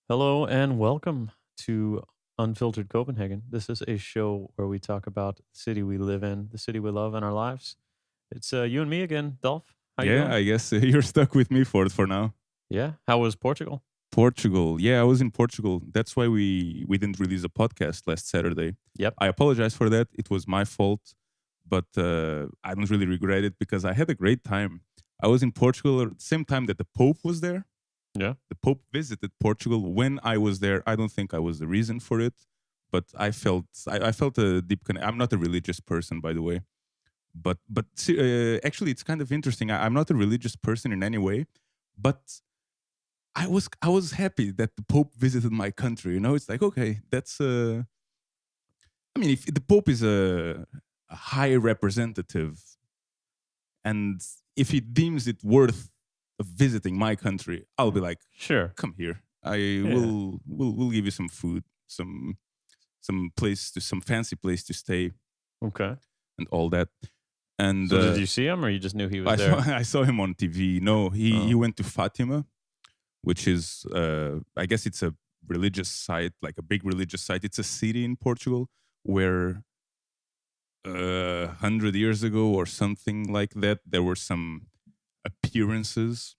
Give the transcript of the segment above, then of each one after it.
Hello and welcome to Unfiltered Copenhagen. This is a show where we talk about the city we live in, the city we love, and our lives. It's you and me again, Dolph. How you Yeah, doing? I guess you're stuck with me for now. Yeah. How was Portugal? Portugal. Yeah, I was in Portugal. That's why we didn't release a podcast last Saturday. Yep. I apologize for that. It was my fault, but I don't really regret it because I had a great time. I was in Portugal at the same time that the Pope was there. Yeah. The Pope visited Portugal when I was there. I don't think I was the reason for it, but I felt a deep connection. I'm not a religious person, by the way, but actually, it's kind of interesting. I'm not a religious person in any way, but I was happy that the Pope visited my country. You know, it's like okay, that's I mean, if the Pope is a high representative, and if he deems it worth of visiting my country, I'll be like, Sure. come here. I Yeah. will give you some food, some fancy place to stay, Okay. and all that. And So did you see him or you just knew he was I saw there? I saw him on TV. No, he Oh. went to Fatima, which is I guess it's a religious site, like a big religious site. It's a city in Portugal where 100 years ago or something like that, there were some appearances.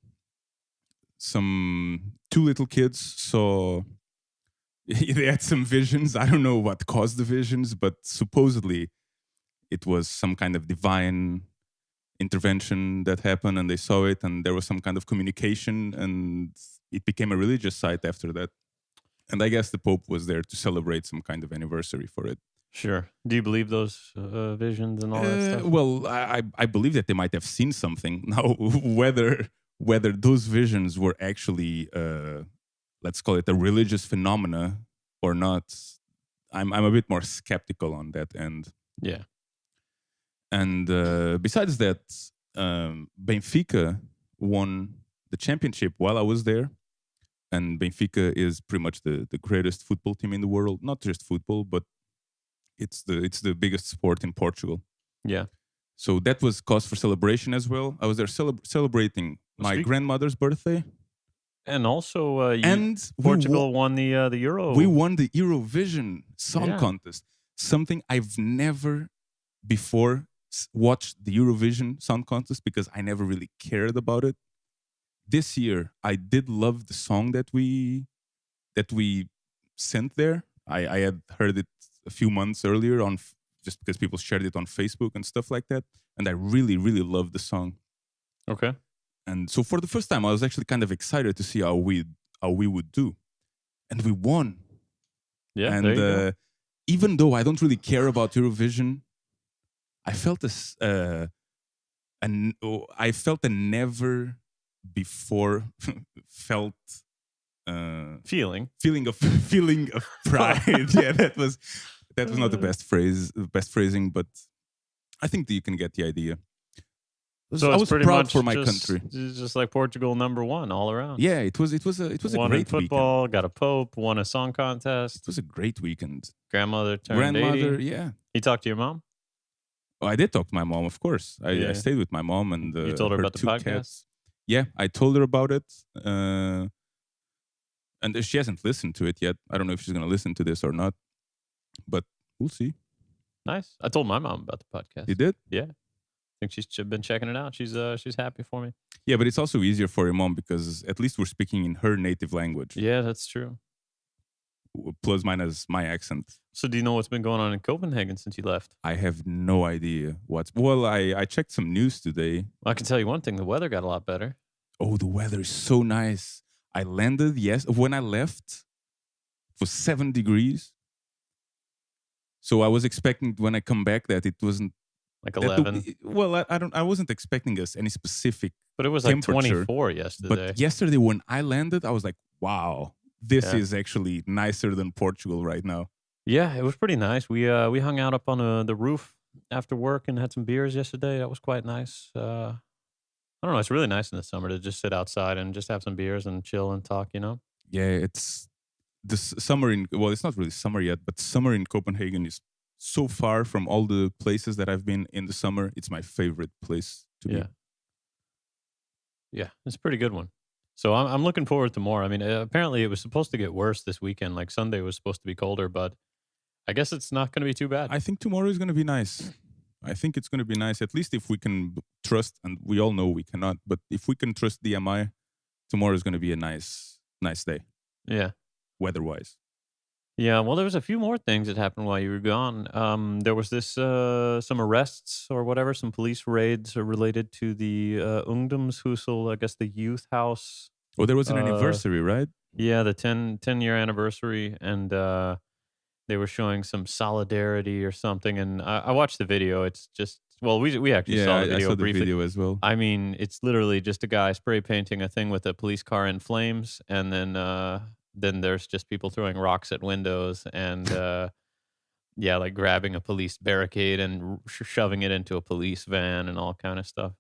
Some two little kids saw they had some visions. I don't know what caused the visions, but supposedly it was some kind of divine intervention that happened and they saw it and there was some kind of communication and it became a religious site after that. And I guess the Pope was there to celebrate some kind of anniversary for it. Sure. Do you believe those visions and all that stuff? Well, I believe that they might have seen something. Now, whether those visions were actually, let's call it a religious phenomena or not, I'm a bit more skeptical on that end. Yeah. And besides that, Benfica won the championship while I was there. And Benfica is pretty much the greatest football team in the world. Not just football, but it's the biggest sport in Portugal. Yeah. So that was cause for celebration as well. I was there celebrating Well, my grandmother's birthday, And also and Portugal won the Euro. we won the Eurovision Song Yeah. Contest. Something I've never before watched the Eurovision Song Contest because I never really cared about it. This year, I did love the song that we sent there. I had heard it a few months earlier just because people shared it on Facebook and stuff like that, and I really really loved the song. Okay. And so for the first time, I was actually kind of excited to see how we would do, and we won. Yeah, there And you go. even though I don't really care about Eurovision, I felt this. I felt a never before felt Feeling. feeling of feeling of pride. Yeah, that was not the best phrasing, but I think that you can get the idea. So I it's was pretty proud much for my just, country. it's just like Portugal #1 all around. Yeah, it was a Won in great weekend. football, got a pope, won a song It contest. was a great weekend. Grandmother turned Grandmother, 80. yeah. You talked to your mom? Oh, I did talk to my mom, of course. I Yeah. stayed with my mom and You told her about the two podcast? cats. Yeah, I told her about it, and she hasn't listened to it yet. I don't know if she's going to listen to this or not, but we'll see. Nice. I told my mom about the podcast. You did? Yeah. I think she's been checking it out. She's happy for me. Yeah, but it's also easier for your mom because at least we're speaking in her native language. Yeah, that's true. Plus minus my accent. So do you know what's been going on in Copenhagen since you left? I have no idea what's. Well, I checked some news today. I can tell you one thing, the weather got a lot better. Oh, the weather is so nice. I landed, yes. When I left, it was 7 degrees. So I was expecting when I come back that it wasn't Like that 11. well, I wasn't expecting us any specific But it was like temperature. 24 yesterday. But yesterday when I landed, I was like, wow, this Yeah. is actually nicer than Portugal right now. Yeah, it was pretty nice. We hung out up on the roof after work and had some beers yesterday. That was quite nice. I don't know. It's really nice in the summer to just sit outside and just have some beers and chill and talk. You know. Yeah, it's this summer in well, it's not really summer yet, but summer in Copenhagen is so far from all the places that I've been in the summer. It's my favorite place to be. Yeah. Yeah, it's a pretty good one. So I'm looking forward to more. I mean, apparently it was supposed to get worse this weekend. Like Sunday was supposed to be colder, but I guess it's not going to be too bad. I think tomorrow is going to be nice. I think it's going to be nice, at least if we can trust, and we all know we cannot, but if we can trust DMI, tomorrow is going to be a nice day, Yeah. weather wise. Yeah, well, there was a few more things that happened while you were gone. There was this some arrests or whatever, some police raids related to the Ungdomshuset, I guess the youth house. Oh, there was an Uh, anniversary, right? yeah, the 10-year anniversary, and they were showing some solidarity or something. And I watched the video. It's just well, we actually Yeah, saw the I video saw the briefly. video as well. I mean, it's literally just a guy spray painting a thing with a police car in flames, and then there's just people throwing rocks at windows and yeah, like grabbing a police barricade and shoving it into a police van and all kind of stuff.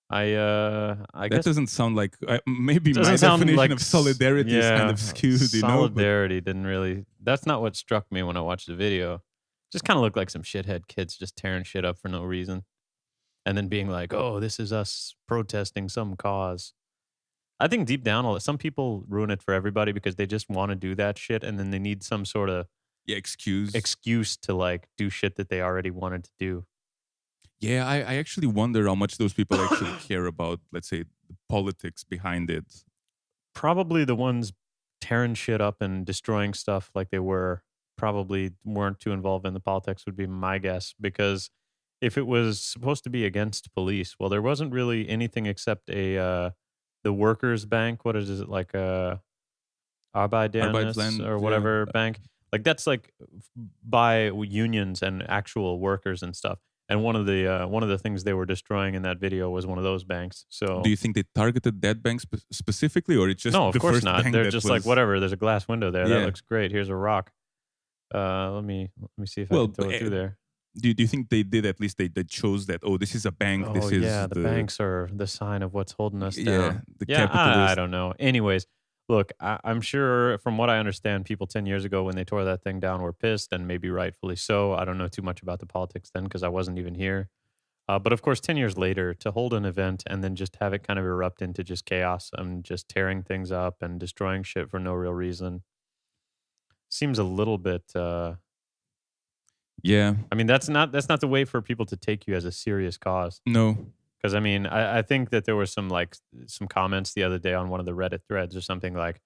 I That guess doesn't sound like maybe my doesn't sound definition like of solidarity is kind yeah, of skewed, you know. But solidarity didn't really. That's not what struck me when I watched the video. Just kind of looked like some shithead kids just tearing shit up for no reason. And then being like, "Oh, this is us protesting some cause." I think deep down, some people ruin it for everybody because they just want to do that shit, and then they need some sort of yeah, excuse. excuse to like do shit that they already wanted to do. Yeah, I actually wonder how much those people actually care about, let's say, the politics behind it. Probably the ones tearing shit up and destroying stuff like they were probably weren't too involved in the politics would be my guess because if it was supposed to be against police, well, there wasn't really anything except a the workers' bank. What is it like a Arbeiternes Arbeitsland, or yeah. whatever bank. Like that's like by unions and actual workers and stuff. And one of the things they were destroying in that video was one of those banks. Do So you think they targeted that bank specifically, or it's just no, of the course first not. bank They're that just like was? whatever. There's a glass window there. That Yeah. looks great. Here's a rock. Let me see if I Well, can throw it through there. do you think they did, at least they chose that? Oh, this is a bank. Oh This yeah, is the the banks are the sign of what's holding us yeah, down. the Yeah, I capitalist. don't know. Anyways, look, I'm sure from what I understand, people 10 years ago when they tore that thing down were pissed, and maybe rightfully so. I don't know too much about the politics then because I wasn't even here. But of course, 10 years later, to hold an event and then just have it kind of erupt into just chaos and just tearing things up and destroying shit for no real reason seems a little bit. Yeah. I mean, that's not the way for people to take you as a serious cause. No. Because I mean, I think that there was some like some comments the other day on one of the Reddit threads or something like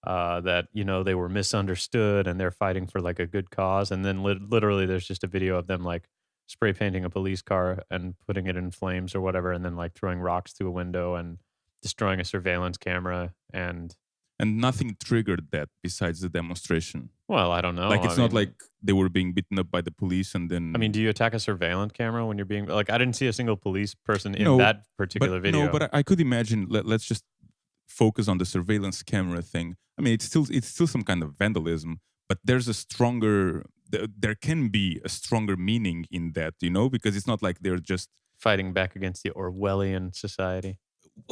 that they were misunderstood and they're fighting for like a good cause, and then literally there's just a video of them like spray painting a police car and putting it in flames or whatever, and then like throwing rocks through a window and destroying a surveillance camera. And And nothing triggered that besides the demonstration. well, I don't know. Like I it's not mean, like they were being beaten up by the police and do then you attack a surveillance camera when you're being like? I didn't see a single police person in no, that particular no, video. but I could imagine. Let's just focus on the surveillance camera thing. I mean, it's still some kind of vandalism, but there's a stronger. There can be a stronger meaning in that, because it's not like they're just. Fighting back against the Orwellian society.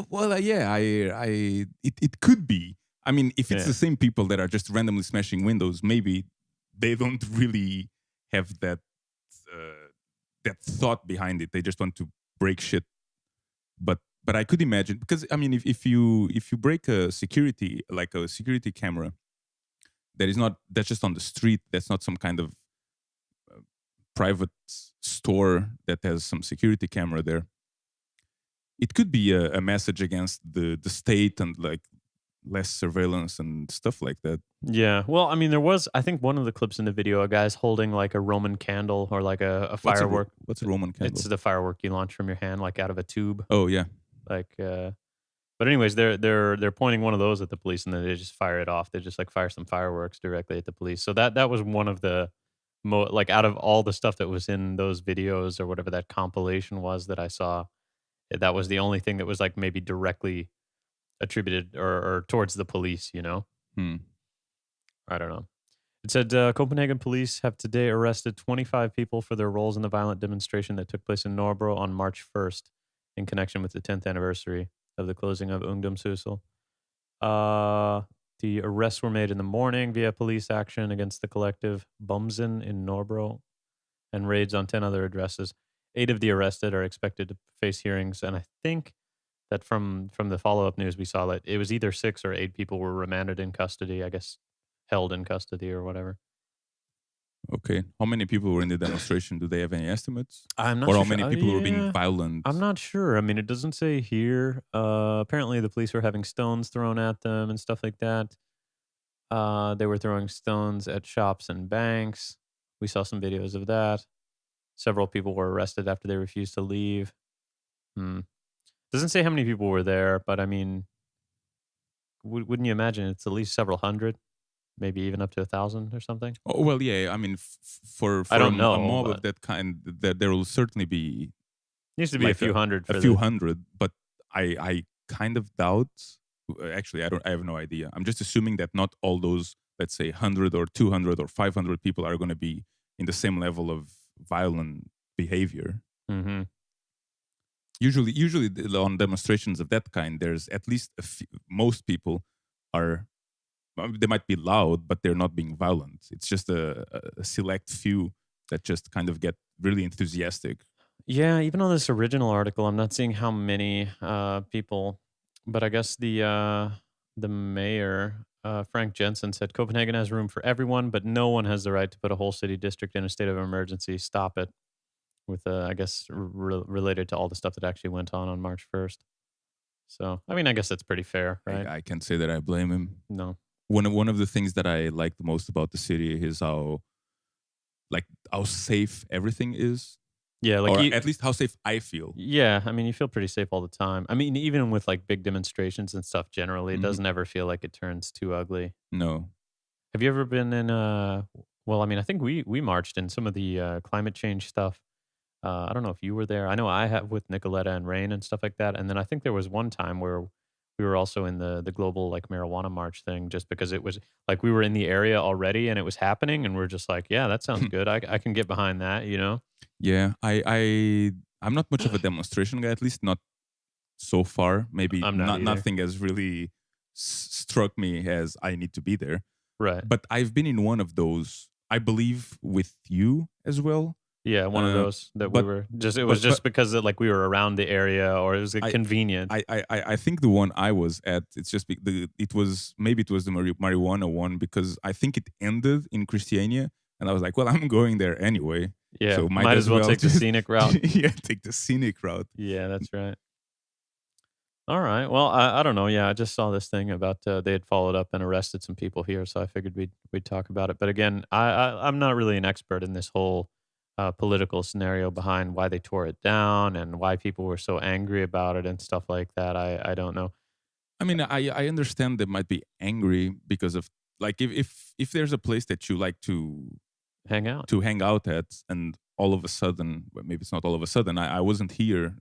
Well, yeah, it could be. I mean, if it's Yeah. the same people that are just randomly smashing windows, maybe they don't really have that thought behind it. They just want to break shit. But I could imagine, because I mean, if you break a security, like a security camera, that's just on the street. That's not some kind of private store that has some security camera there. It could be a message against the state and like less surveillance and stuff like that. Yeah. Well, I mean, there was, I think one of the clips in the video, a guy's holding like a Roman candle or like a firework. What's a Roman It's candle? the firework you launch from your hand, like out of a tube. Oh yeah, Like, but anyways, they're pointing one of those at the police, and then they just fire it off. They just like fire some fireworks directly at the police. So that was one of the like out of all the stuff that was in those videos or whatever that compilation was that I saw, that was the only thing that was like maybe directly attributed or towards the police. hmm. I don't know. It said Copenhagen police have today arrested 25 people for their roles in the violent demonstration that took place in Norbro on March 1st in connection with the 10th anniversary of the closing of Ungdomshuset. The arrests were made in the morning via police action against the collective Bumsen in Norbro and raids on 10 other addresses. 8 of the arrested are expected to face hearings, and I think that from the follow up news we saw that it was either 6 or 8 people were remanded in custody. I guess held in custody or whatever. Okay. How many people were in the demonstration? Do they have any estimates? I'm not Or how so sure. many Oh, people were being yeah. I'm violent? not sure. I mean, it doesn't say here. Apparently, the police were having stones thrown at them and stuff like that. They were throwing stones at shops and banks. We saw some videos of that. Several people were arrested after they refused to leave. Hmm. Doesn't say how many people were there, but I mean, wouldn't you imagine it's at least several hundred, maybe even up to 1,000 or something? Oh, well, yeah. I mean, for I don't a know, mob but of that kind, that there will certainly be needs to be a like few hundred a for few the. hundred. But I kind of doubt. Actually, I have no idea. I'm just assuming that not all those, let's say, 100 or 200 or 500 people are going to be in the same level of violent behavior. Hmm. Usually on demonstrations of that kind, there's at least most people are, they might be loud, but they're not being violent. It's just a select few that just kind of get really enthusiastic. Yeah, even on this original article, I'm not seeing how many people, but I guess the mayor Frank Jensen said Copenhagen has room for everyone, but no one has the right to put a whole city district in a state of emergency. Stop it. With I guess related to all the stuff that actually went on March 1st. So I mean, I guess that's pretty fair, right? I can't say that I blame him. No. One of the things that I like the most about the city is how safe everything is, Yeah, like or you. at least how safe I feel. Yeah, I mean, you feel pretty safe all the time. I mean, even with like big demonstrations and stuff, generally, it Mhm. doesn't ever feel like it turns too ugly. No. Have you ever been in? Well, I mean, I think we marched in some of the climate change stuff. I don't know if you were there. I know I have with Nicoletta and Rain and stuff like that. And then I think there was one time where we were also in the global like marijuana march thing, just because it was like we were in the area already and it was happening, and we're just like, yeah, that sounds good. I can get behind that. You know, Yeah, I'm not much of a demonstration guy, at least not so far. Maybe I'm not either. nothing has really struck me as I need to be there. Right. But I've been in one of those, I believe, with you as well. Yeah, one of Uh, those that we but were just. It was but just because like we were around the area, or it was I convenient. I think the one I was at, it's just it was, maybe it was the marijuana one, because I think it ended in Christiania, and I was like, well, I'm going there anyway, Yeah, so might might as as well well take the just scenic route. yeah, take the scenic route. Yeah, that's right. All right. Well, I don't know. Yeah, I just saw this thing about they had followed up and arrested some people here, so I figured we'd talk about it. But again, I'm not really an expert in this whole political scenario behind why they tore it down and why people were so angry about it and stuff like that. I don't know. I mean, I understand they might be angry because of, like, if there's a place that you like Hang out. to hang out at, and all of a sudden, well, maybe it's not all of a sudden, I wasn't here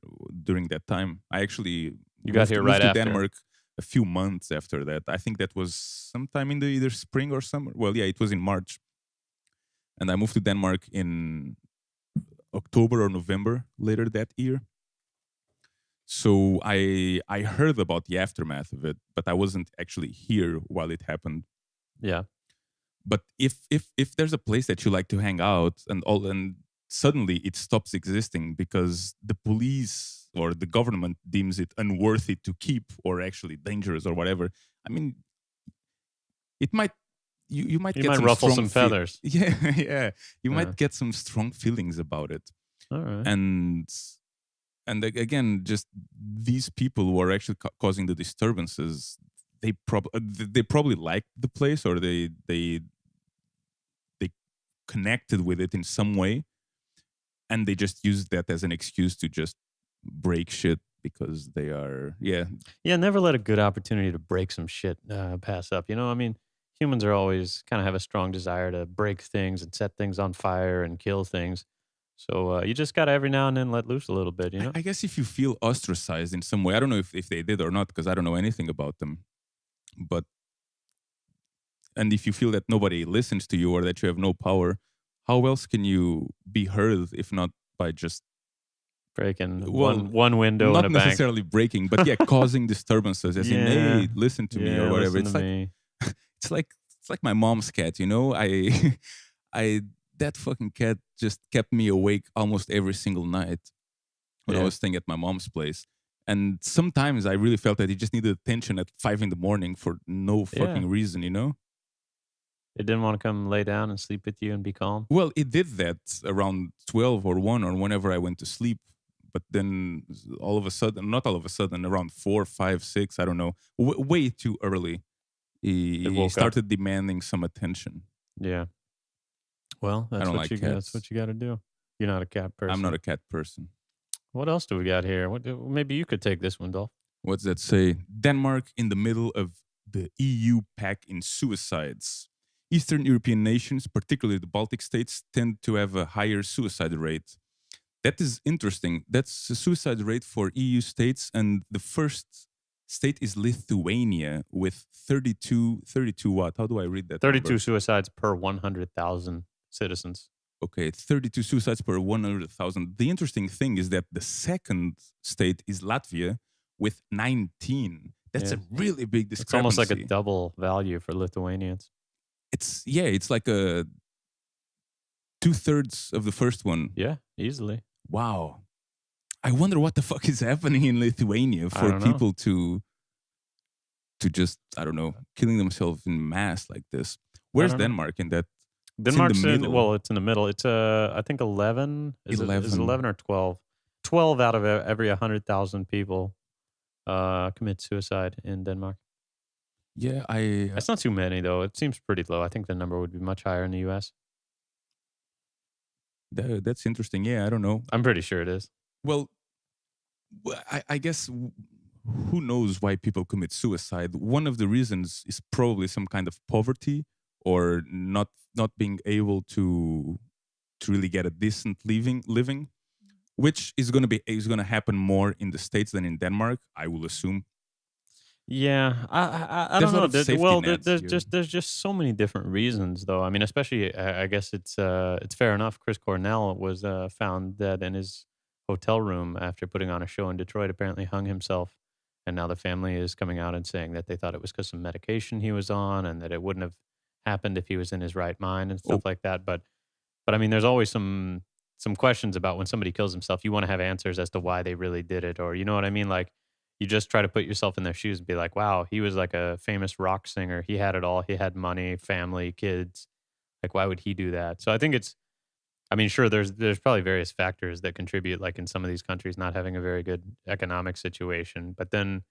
during that time. I actually You got here moved right to after. Denmark a few months after that. I think that was sometime in the either spring or summer. Well, yeah, it was in March, and I moved to Denmark in October or November later that year. So I heard about the aftermath of it, but I wasn't actually here while it happened. Yeah. But if there's a place that you like to hang out, and suddenly it stops existing because the police or the government deems it unworthy to keep, or actually dangerous or whatever, I mean, it might, you might You get might some ruffle strong some feathers. yeah, yeah, you Yeah. might get some strong feelings about it. All right. and again, just these people who are actually causing the disturbances, they probably liked the place, or they connected with it in some way, and they just used that as an excuse to just break shit because they are, yeah. Yeah, never let a good opportunity to break some shit pass up. You know, I mean, humans are always kind of have a strong desire to break things and set things on fire and kill things. So you just got to every now and then let loose a little bit, you know? I guess if you feel ostracized in some way, I don't know if they did or not, because I don't know anything about them, but, and if you feel that nobody listens to you or that you have no power, how else can you be heard if not by just, Breaking well, one window in not a bank. necessarily breaking, but yeah, causing disturbances, as in, Yeah. hey, listen to me or Yeah, whatever. listen to It's like, me. it's like it's like my mom's cat, you know. I I that fucking cat just kept me awake almost every single night when I Yeah. was staying at my mom's place. And sometimes I really felt that he just needed attention at 5 in the morning for no Yeah. fucking reason, you know? It didn't wanna come lay down and sleep with you and be calm? Well, it did that around 12 or 1 or whenever I went to sleep. But then all of a sudden, not all of a sudden, around 4, 5, 6, I don't know, way too early, It he woke up. started demanding some attention. Yeah. Well, I don't like that's cats. what you gotta do. You're not a cat I'm not person. a cat person. What else do we got here? Maybe you could take this one, Dolph. What's that say? Denmark in the middle of the EU pack in suicides. Eastern European nations, particularly the Baltic states, tend to have a higher suicide rate. That is interesting. That's a suicide rate for EU states, and the first state is Lithuania with 32 what? How do I read that 32 number? suicides per 100,000 citizens. Okay, 32 suicides per 100,000. The interesting thing is that the second state is Latvia with 19. That's Yeah. a really big It's almost like a discrepancy. double value for Lithuanians. It's like a two-thirds of the first one. Yeah, easily. Wow. I wonder what the fuck is happening in Lithuania I for don't know. people to just, I don't know, killing themselves in mass like this. I Where's don't know. Denmark in that? It's in the Denmark's in middle. well, it's in the middle. It's I think 11. Is it 11 11. or 12? 12 out of every 100,000 people commit suicide in Denmark. Yeah, That's not too many though. It seems pretty low. I think the number would be much higher in the US. that's interesting. Yeah, I don't know. I'm pretty sure it is. Well, I guess who knows why people commit suicide? One of the reasons is probably some kind of poverty or not being able to really get a decent living, which is going to happen more in the states than in Denmark, I will assume. Yeah, I There's don't a lot know. of safety nets There's here. just so many different reasons, though. I mean, especially I guess it's fair enough. Chris Cornell was found dead in his hotel room after putting on a show in Detroit. Apparently, hung himself, and now the family is coming out and saying that they thought it was because some medication he was on, and that it wouldn't have happened if he was in his right mind and Oh, stuff like that. But I mean, there's always some questions about when somebody kills himself. You want to have answers as to why they really did it, or you know what I mean, like you just try to put yourself in their shoes and be like, wow, he was like a famous rock singer. He had it all. He had money, family, kids. Like, why would he do that? So I think I mean, sure, there's probably various factors that contribute, like in some of these countries not having a very good economic situation. But then,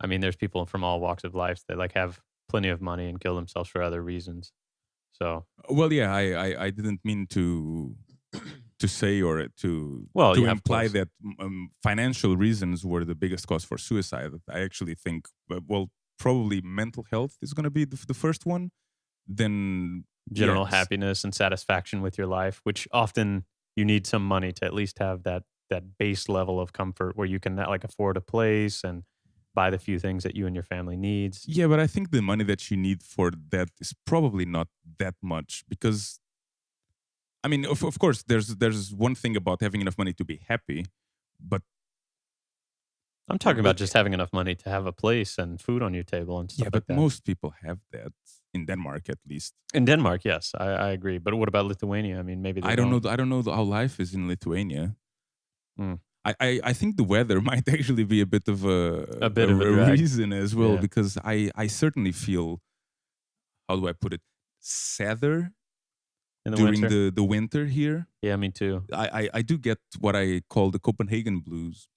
I mean, there's people from all walks of life that like have plenty of money and kill themselves for other reasons. So, well, yeah, I didn't mean to say or well, to yeah, of imply course, that financial reasons were the biggest cause for suicide. I actually think, well, probably mental health is going to be the first one. Then, general yes, happiness and satisfaction with your life, which often you need some money to at least have that base level of comfort where you can like afford a place and buy the few things that you and your family needs. yeah, but I think the money that you need for that is probably not that much because I mean, of course, there's one thing about having enough money to be happy, but I'm talking about but just having enough money to have a place and food on your table and yeah, stuff but like that. most people have that in Denmark at least. In Denmark, yes, I agree. But what about Lithuania? I mean, maybe they I don't know. don't. I don't know how life is in Lithuania. Hmm. I think the weather might actually be a bit of A a bit of a drag. reason as well Yeah, because I certainly feel, how do I put it, sadder in the during winter. the winter here. Yeah, me too. I do get what I call the Copenhagen blues.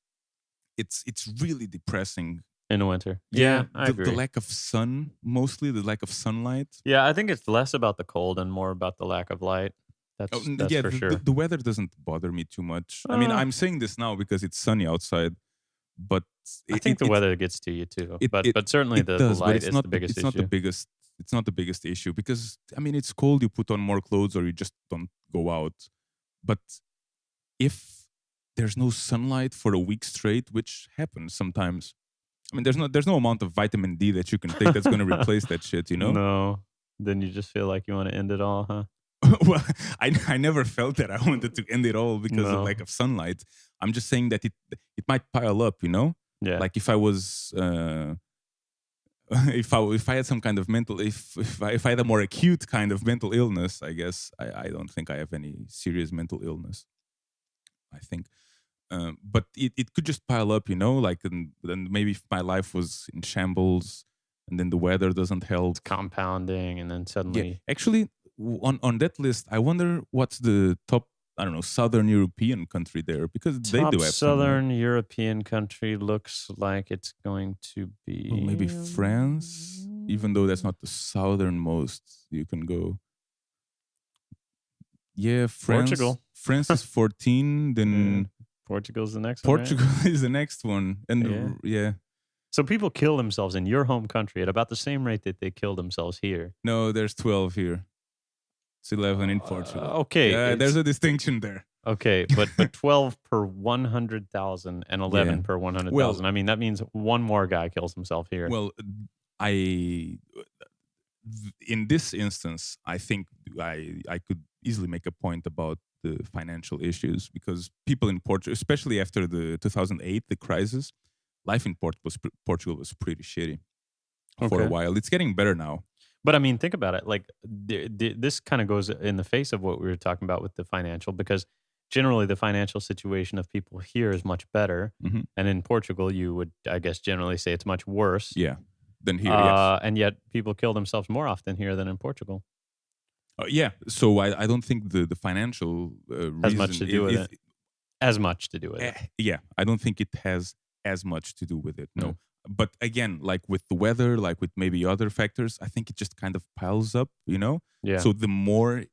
It's really depressing. In the winter. Yeah, Yeah, I the agree. lack of sun, mostly the lack of sunlight. Yeah, I think it's less about the cold and more about the lack of light. Oh, That's yeah, for sure. the weather doesn't bother me too much. I mean, Uh, I'm saying this now because it's sunny outside, but I it think it the it weather gets to you too, it it, but certainly it the does, but light is the biggest issue. it's not the biggest issue because I mean it's cold. You put on more clothes or you just don't go out. But if there's no sunlight for a week straight, which happens sometimes, I mean, there's no amount of vitamin D that you can take that's going to replace that shit, you know? No, then you just feel like you want to end it all, huh? Well, I never felt that I wanted to end it all because of lack No, of sunlight. I'm just saying that it might pile up, you know? yeah, Like if I was if I had some kind of mental if I had a more acute kind of mental illness, I guess I don't think I have any serious mental illness. I think. But it could just pile up, you know, like, and then maybe if my life was in shambles and then the weather doesn't help. It's compounding, and then Yeah, suddenly actually, on that list, I wonder what's the top, I don't know, Southern European country there, because they do top have some, right? Southern European country looks like it's going to Well, maybe be France, even though that's not the southernmost you can go. Yeah, France. Portugal. France is 14. Yeah, Then Portugal's the next one, right? Portugal is the next one, and Yeah. yeah, So people kill themselves in your home country at about the same rate that they kill themselves here. no, there's 12 here. It's 11 in Portugal. Okay, Yeah, there's it's a distinction there. okay, but 12 per 100,000 and Yeah. 11 per Well, 100,000. I mean, that means one more guy kills himself here. well, I in this instance, I think I could easily make a point about the financial issues, because people in Portugal, especially after the 2008 the crisis, life in Portugal was pretty shitty for a Okay. while. It's getting better now. But I mean, think about it. Like this kind of goes in the face of what we were talking about with the financial, because generally the financial situation of people here is much better, Hmm. and in Portugal, you would, I guess, generally say it's much worse. Yeah. Then here, yes. And yet people kill themselves more often here than in Portugal. Yeah. So I don't think the financial Has much reason to do with it. As much to do with it. yeah, I don't think it has as much to do with it. Mm. No. But again, like with the weather, like with maybe other factors, I think it just kind of piles up, you know? Yeah. So the more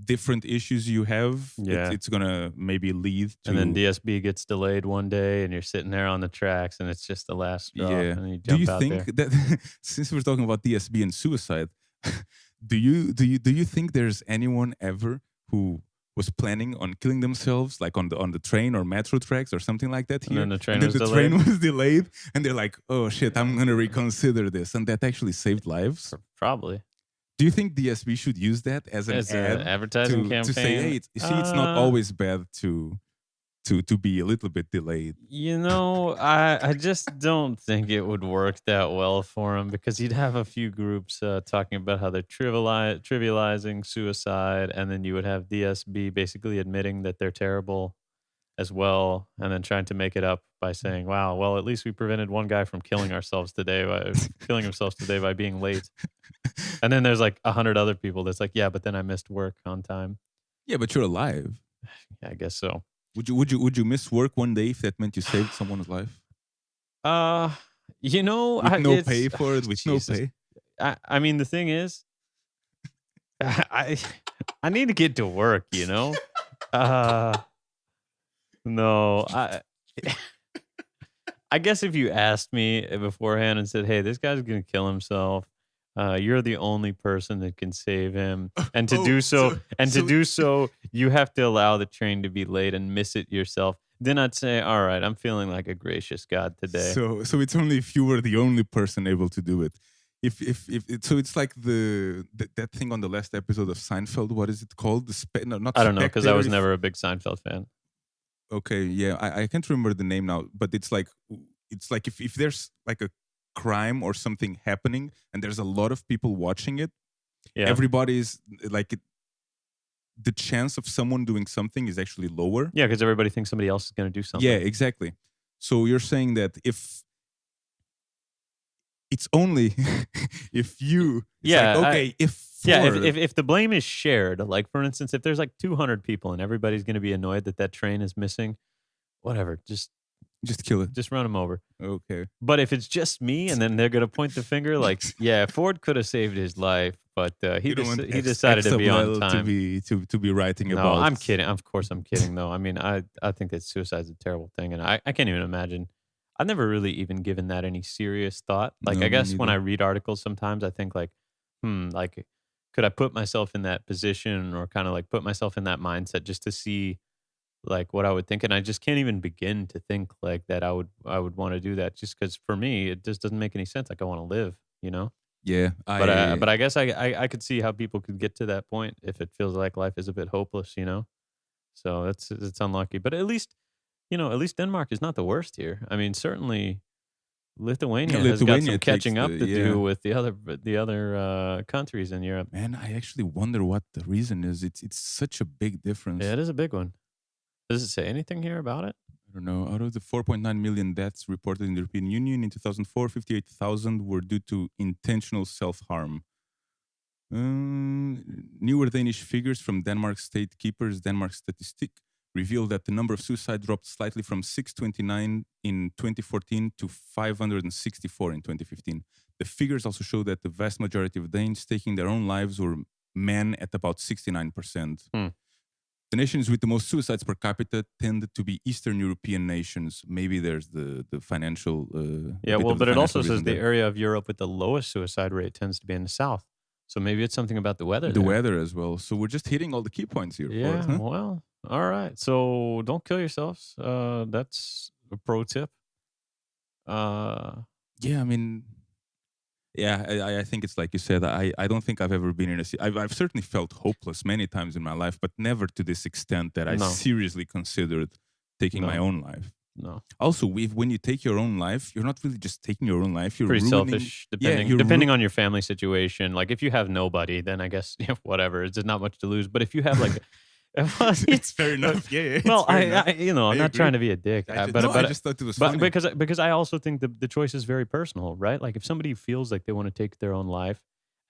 different issues you have, Yeah. it's gonna maybe lead to. And then DSB gets delayed one day, and you're sitting there on the tracks, and it's just the last straw, Yeah. and you Do you jump out think there. that since we're talking about DSB and suicide, do you think there's anyone ever who was planning on killing themselves, like on the train or metro tracks or something like that And here, then the train and then was the train delayed? was delayed, and they're like, "Oh shit, I'm gonna reconsider this," and that actually saved lives? Probably. Do you think DSB should use that as an As an ad advertising to say, campaign? "Hey, you see, it's not always bad to be a little bit delayed"? I just don't think it would work that well for him, because he'd have a few groups talking about how they're trivializing suicide, and then you would have DSB basically admitting that they're terrible as well, and then trying to make it up by saying, "Wow, well, at least we prevented one guy from killing himself today by being late." And then there's like 100 other people that's like, "Yeah, but then I missed work on time." Yeah, but you're alive. Yeah, I guess so. Would you miss work one day if that meant you saved someone's life? Uh, With no pay it's for it, with no Jesus. pay? I mean, the thing is, I I need to get to work, you know? Uh, no, I guess if you asked me beforehand and said, "Hey, this guy's gonna kill himself. You're the only person that can save him, and to Oh, do so, so you have to allow the train to be late and miss it yourself." Then I'd say, "All right, I'm feeling like a gracious God today." so it's only if you were the only person able to do it. So it's like that thing on the last episode of Seinfeld. What is it called? No, not I don't know, because I spectator. was never a big Seinfeld fan. Okay, yeah, I can't remember the name now, but it's like if there's like a crime or something happening and there's a lot of people watching it, Yeah, everybody's like the chance of someone doing something is actually lower. yeah, because everybody thinks somebody else is gonna do something. Yeah, exactly. So you're saying that if it's only if you, it's Yeah, like, okay, if yeah, four, if the blame is shared, like, for instance, if there's, like, 200 people and everybody's gonna be annoyed that that train is missing, whatever, just kill it. just run them over. Okay. But if it's just me, and then they're gonna point the finger like, "Yeah, Ford could have saved his life, but, You don't want he decided to be on XWL time." to be writing No, about. I'm kidding. Of course I'm kidding, though. I mean, I think that suicide's a terrible thing, and I can't even imagine. I've never really even given that any serious thought. Like, No, I me guess when I neither. read articles sometimes, I think like, like, could I put myself in that position, or kinda, like, put myself in that mindset just to see, like, what I would think, and I just can't even begin to think, like, that I would wanna do that, just because for me, it just doesn't make any sense. Like, I wanna live, you know? Yeah, But I guess I could see how people could get to that point if it feels like life is a bit hopeless, you know? So it's unlucky, but at least, at least Denmark is not the worst here. I mean, certainly Lithuania has got some Lithuania takes catching the, up to yeah. do with the other countries in Europe. Man, I actually wonder what the reason is. It's such a big difference. Yeah, it is a big one. Does it say anything here about it? I don't know. Out of the 4.9 million deaths reported in the European Union in 2004, 58,000 were due to intentional self-harm. Newer Danish figures from Denmark State Keepers Denmark Statistic reveal that the number of suicides dropped slightly from 629 in 2014 to 564 in 2015. The figures also show that the vast majority of Danes taking their own lives were men at about 69%. Hmm. The nations with the most suicides per capita tend to be Eastern European nations. Maybe there's the financial, a Yeah, bit well, of the but it financial also says reason the there. area of Europe with the lowest suicide rate tends to be in the south. So maybe it's something about the weather The there. weather as well. So we're just hitting all the key points here for us, Yeah, huh? well, all right. So don't kill yourselves. That's a pro tip. Uh, Yeah, I mean, yeah, I think it's like you said. I don't think I've ever been in a. I've certainly felt hopeless many times in my life, but never to this extent that I no, seriously considered taking my no, own life. no. Also, when you take your own life, you're not really just taking your own life. You're Pretty ruining. selfish, Yeah, depending on your family situation. Like if you have nobody, then I guess yeah, whatever. It's just not much to lose. But if you have like, it's fair enough. Yeah, yeah, it's well, fair enough. I I'm not trying agree. to be a dick, I just thought it was but funny. because I also think the choice is very personal, right? Like if somebody feels like they want to take their own life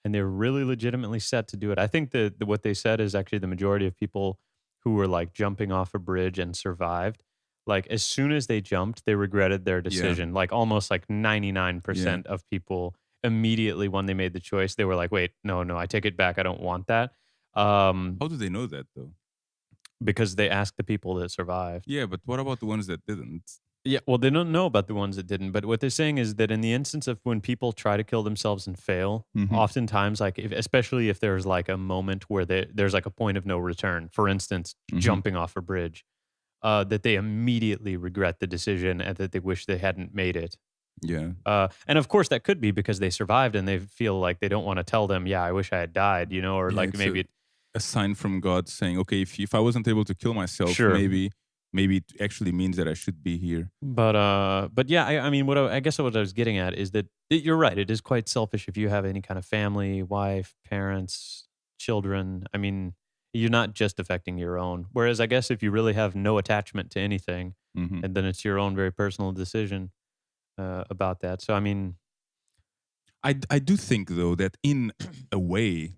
and they're really legitimately set to do it, I think that what they said is actually the majority of people who were like jumping off a bridge and survived. Like as soon as they jumped, they regretted their Yeah, decision. Like almost like yeah. 99% of people immediately when they made the choice, they were like, "Wait, no, no, I take it back. I don't want that." Um, How do they know that though? because they asked the people that survived. Yeah, but what about the ones that didn't? Yeah, well, they don't know about the ones that didn't, but what they're saying is that in the instance of when people try to kill themselves and fail, Hmm. oftentimes, like, especially if there's like a moment where there's like a point of no return, for instance, Hmm. jumping off a bridge, that they immediately regret the decision and that they wish they hadn't made it. Yeah. And of course, that could be because they survived and they feel like they don't want to tell them, yeah, I wish I had died, or Yeah, like it's maybe, a sign from God saying, okay, if I wasn't able to kill myself, sure. maybe it actually means that I should be here. But yeah, I mean, I guess what I was getting at is that you're right. It is quite selfish if you have any kind of family, wife, parents, children. I mean, you're not just affecting your own. Whereas I guess if you really have no attachment to anything, Hmm. and then it's your own very personal decision about that. So I mean, I do think though that in a way,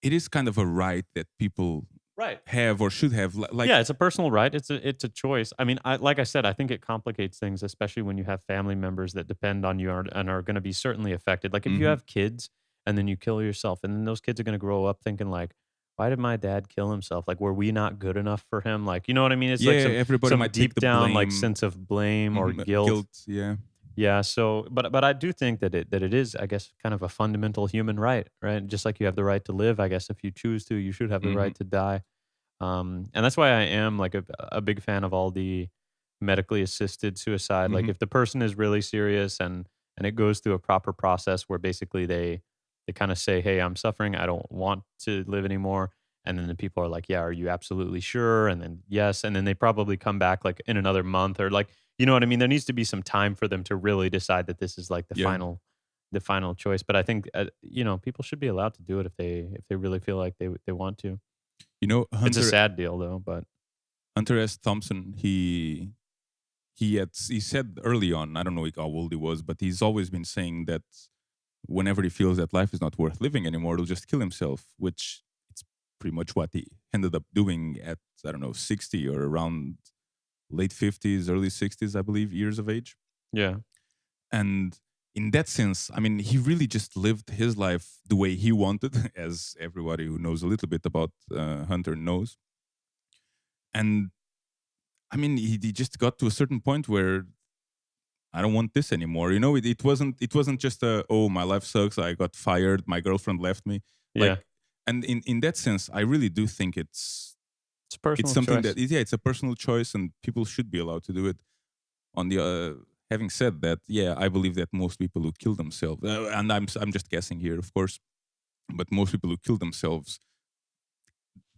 it is kind of a right that people right. have or should have. Like, Yeah, it's a personal right. It's a choice. I mean, like I said, I think it complicates things, especially when you have family members that depend on you and are going to be certainly affected. Like if you hmm, have kids and then you kill yourself, and then those kids are going to grow up thinking like, "Why did my dad kill himself? Like, were we not good enough for him?" Like, you know what I mean? It's yeah, like everybody some might take deep the down like blame, sense of blame or guilt. guilt. Yeah. Yeah. So, but I do think that it is, I guess, kind of a fundamental human right, right? Just like you have the right to live, I guess if you choose to, you should have the Hmm. right to die. And that's why I am like a big fan of all the medically assisted suicide. Like Hmm. if the person is really serious and it goes through a proper process where basically they kind of say, "Hey, I'm suffering. I don't want to live anymore." And then the people are like, "Yeah, are you absolutely sure?" And then yes, and then they probably come back like in another month or like, you know what I mean? There needs to be some time for them to really decide that this is like Yeah. the final choice. But I think people should be allowed to do it if they really feel like they want to. You know, It's a sad deal though, but Hunter S. Thompson, he said early on, I don't know how old he was, but he's always been saying that whenever he feels that life is not worth living anymore, he'll just kill himself, which it's pretty much what he ended up doing at, I don't know, 60 or around late 50s, early 60s, I believe, years of age. yeah. And in that sense, I mean, he really just lived his life the way he wanted, as everybody who knows a little bit about Hunter knows. And I mean, he just got to a certain point where I don't want this anymore. You know, it wasn't just a, oh, my life sucks. I got fired. My girlfriend left me. Like, Yeah. and in that sense, I really do think It's a it's personal something choice. that is, yeah, it's a personal choice, and people should be allowed to do it. On the having said that, yeah, I believe that most people who kill themselves, and I'm just guessing here, of course, but most people who kill themselves,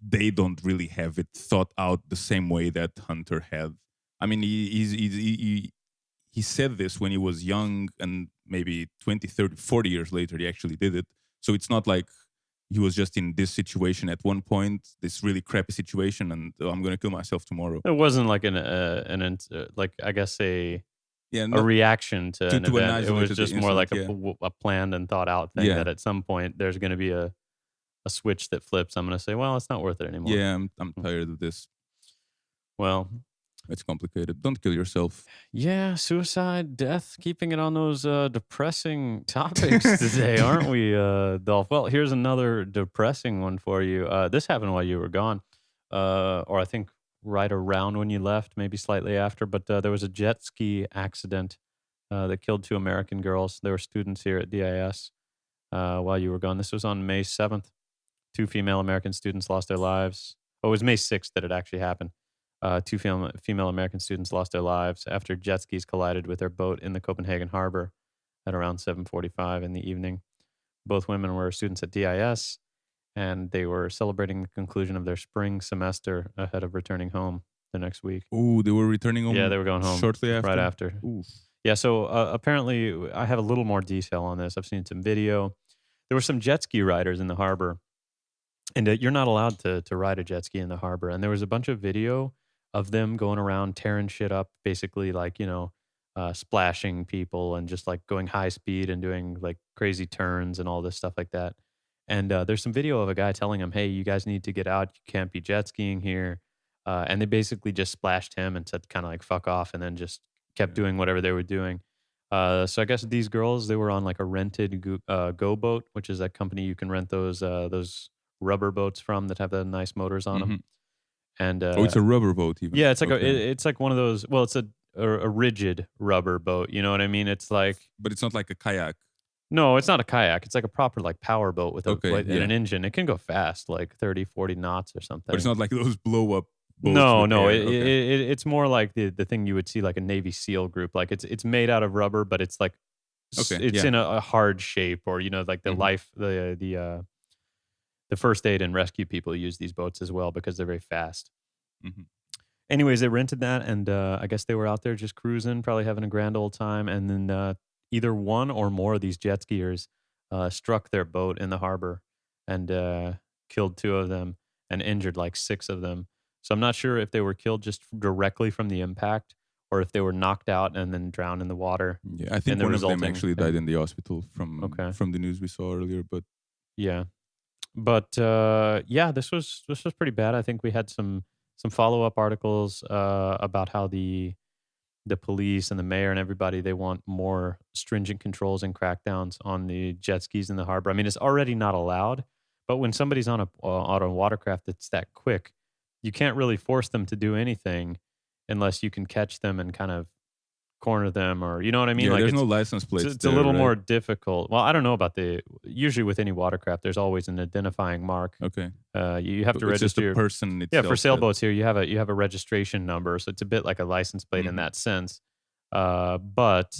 they don't really have it thought out the same way that Hunter had. I mean, he said this when he was young, and maybe 20, 30, 40 years later, he actually did it. So it's not like he was just in this situation at one point, this really crappy situation, and "Oh, I'm gonna kill myself tomorrow." It wasn't like like, I guess, Yeah, a not reaction to an to an event. It was isolated just more incident. like Yeah, a planned and thought out thing yeah, that at some point there's gonna be a switch that flips. I'm gonna say, "Well, it's not worth it anymore." yeah. I'm Mm. tired of this. Well, It's complicated. Don't kill yourself. yeah, suicide, death, keeping it on those, depressing topics today, aren't we, Dolph? Well, here's another depressing one for you. This happened while you were gone, or I think right around when you left, maybe slightly after, but, there was a jet ski accident, that killed 2 American girls. They were students here at DIS, while you were gone. This was on May 7th. 2 female American students lost their lives. Oh, it was May 6th that it actually happened. 2 female American students lost their lives after jet skis collided with their boat in the Copenhagen harbor at around 7:45 in the evening. Both women were students at DIS, and they were celebrating the conclusion of their spring semester ahead of returning home the next week. Oh, they were returning Yeah, home they were going home shortly right after. after. Ooh, Yeah, so, apparently, I have a little more detail on this. I've seen some video. There were some jet ski riders in the harbor, and, you're not allowed to ride a jet ski in the harbor, and there was a bunch of video of them going around tearing shit up, basically, like, splashing people and just, like, going high speed and doing, like, crazy turns and all this stuff like that, and, there's some video of a guy telling him, "Hey, you guys need to get out, you can't be jet skiing here," and they basically just splashed him and said kinda like, "Fuck off," and then just kept yeah. doing whatever they were doing. So I guess these girls, they were on, like, a rented Go Boat, which is that company you can rent those rubber boats from that have the nice motors on them. Hmm. And, Oh, it's a rubber boat even. yeah, it's like Okay, it's like one of those, well, it's a rigid rubber boat, you know what I mean? It's like, but it's not like a kayak. no, it's not a kayak, it's like a proper, like, power boat with a Okay, like, and yeah, an engine. It can go fast, like 30, 40 knots or but it's something. not like those blow up boats No, with no, air. Okay, it's more like the thing you would see like a Navy SEAL group, like, it's made out of rubber, but it's like okay, it's yeah. in a hard shape, or, like Hmm. the first aid and rescue people use these boats as well because they're very fast. Hmm. Anyways, they rented that, and, I guess they were out there just cruising, probably having a grand old time, and then, either one or more of these jet skiers, struck their boat in the harbor and, killed 2 of them and injured, like, 6 of them. So I'm not sure if they were killed just directly from the impact or if they were knocked out and then drowned in the water Yeah, I in think the one of them resulting actually died thing. in the hospital Okay. from the news we saw earlier. But Yeah. But, yeah, this was pretty bad. I think we had some follow-up articles, about how the police and the mayor and everybody, they want more stringent controls and crackdowns on the jet skis in the harbor. I mean, it's already not allowed, but when somebody's on a watercraft that's that quick, you can't really force them to do anything unless you can catch them and kind of corner them, or you know what I mean? yeah, Like, there's no license it's plates it's a there, little right? more difficult. Well, I don't know about usually with any watercraft, there's always an identifying mark. Okay, You have to it's just the register your, person yeah, for itself that. sailboats here, you have a registration number, so it's a bit like a license plate in Hmm. that sense. But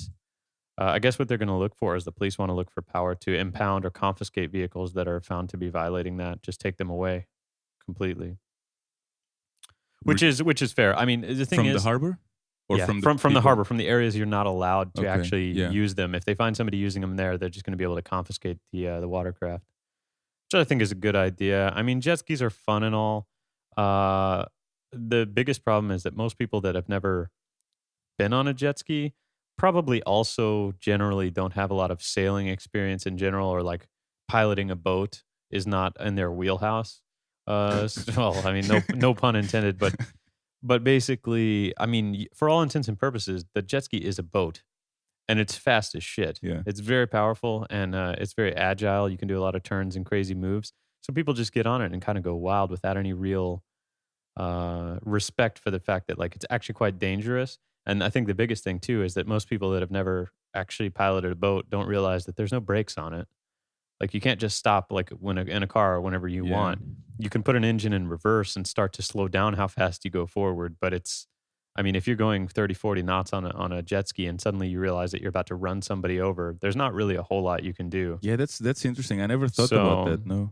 I guess what they're going to look for is the police want to look for power to impound or confiscate vehicles that are found to be violating that. Just take them away completely, which Re- is fair. I mean, the thing from the is, harbor or yeah, from the from the people? harbor, from the areas you're not allowed to Okay, actually yeah. use them. If they find somebody using them there, they're just going to be able to confiscate the watercraft, which I think is a good idea. I mean, jet skis are fun and all. Uh, the biggest problem is that most people that have never been on a jet ski probably also generally don't have a lot of sailing experience in general, or like piloting a boat is not in their wheelhouse. Well, I mean, no pun intended, but basically, I mean, for all intents and purposes, the jet ski is a boat and it's fast as shit. Yeah. It's very powerful and it's very agile. You can do a lot of turns and crazy moves. So people just get on it and kind of go wild without any real respect for the fact that, like, it's actually quite dangerous. And I think the biggest thing too is that most people that have never actually piloted a boat don't realize that there's no brakes on it. Like, you can't just stop like in a car or whenever you Yeah. want. You can put an engine in reverse and start to slow down how fast you go forward, but I mean, if you're going 30, 40 knots on a jet ski and suddenly you realize that you're about to run somebody over, there's not really a whole lot you can do. Yeah, that's interesting. I never thought about So that. No.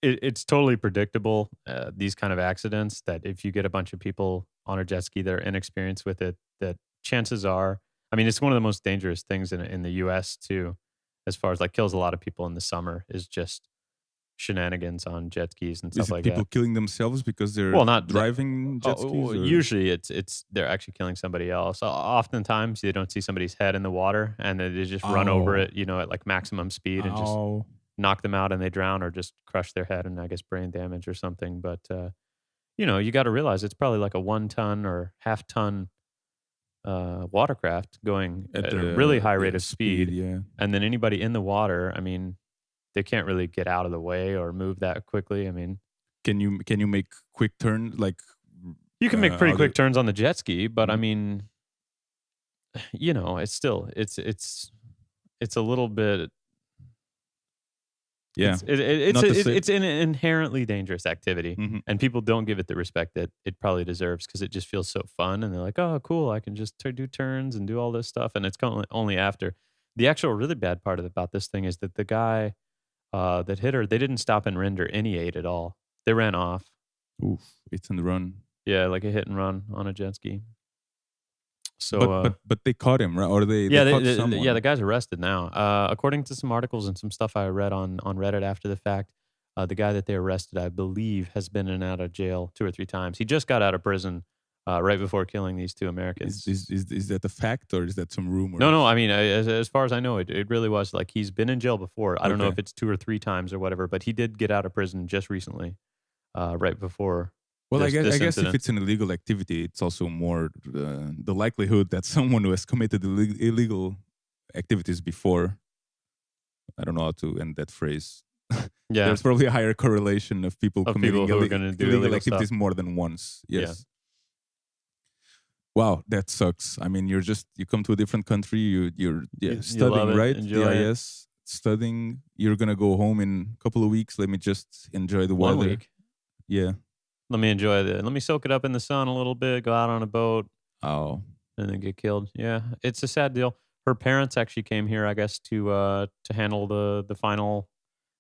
it's totally predictable, these kind of accidents, that if you get a bunch of people on a jet ski that are inexperienced with it, that chances are, I mean, it's one of the most dangerous things in the US too, as far as, like, kills a lot of people in the summer, is just shenanigans on jet skis and Is stuff it like people that. killing themselves because they're Well, not that. driving jet Oh, skis, or usually it's they're actually killing somebody else. Oftentimes they don't see somebody's head in the water and then they just run over oh, it, at like maximum speed and just oh, knock them out and they drown or just crush their head and I guess brain damage or something. But you got to realize it's probably like a 1 ton or half ton watercraft going at at a really the high rate of speed, speed, yeah. and then anybody in the water, I mean, they can't really get out of the way or move that quickly. I mean, Can you make quick turn like you can make pretty out of quick turns on the jet ski, but I Mhm. mean, it's still it's a little bit Yeah, it's not the a- same. it's an inherently dangerous activity, Mhm. and people don't give it the respect that it probably deserves because it just feels so fun, and they're like, "Oh, cool! I can just do turns and do all this stuff," and it's only after the actual really bad part about this thing is that the guy that hit her, they didn't stop and render any aid at all. They ran off. Oof, it's on the run. Yeah, like a hit and run on a jet ski. So, But they caught him, right? Or they yeah, caught yeah, the someone. guy's arrested now. According to some articles and some stuff I read on Reddit after the fact, the guy that they arrested, I believe, has been in and out of jail 2 or 3 times. He just got out of prison right before killing these two Is Americans. is is is that a fact or is that some No, no, rumors? I mean, as far as I know, it really was like he's been in jail before. I don't know Okay. if it's 2 or 3 times or whatever, but he did get out of prison just recently, right before Well, I this guess I this guess if incident. it's an illegal activity, it's also more the likelihood that someone who has committed illegal activities before. I don't know how to end that phrase. Yeah, There's probably a higher correlation of people of committing people who are going to do illegal illegal stuff. activities more than once. Yeah, Yes. Wow, that sucks. I mean, you come to a different country. You're yeah you love studying, it, right? enjoy it. DIS studying. You're gonna go home in a couple of weeks. Let me just enjoy the One weather. week. Yeah. Let me soak it up in the sun a little bit, go out on a boat, Oh. and then get killed. Yeah, it's a sad deal. Her parents actually came here, I guess, to handle the final,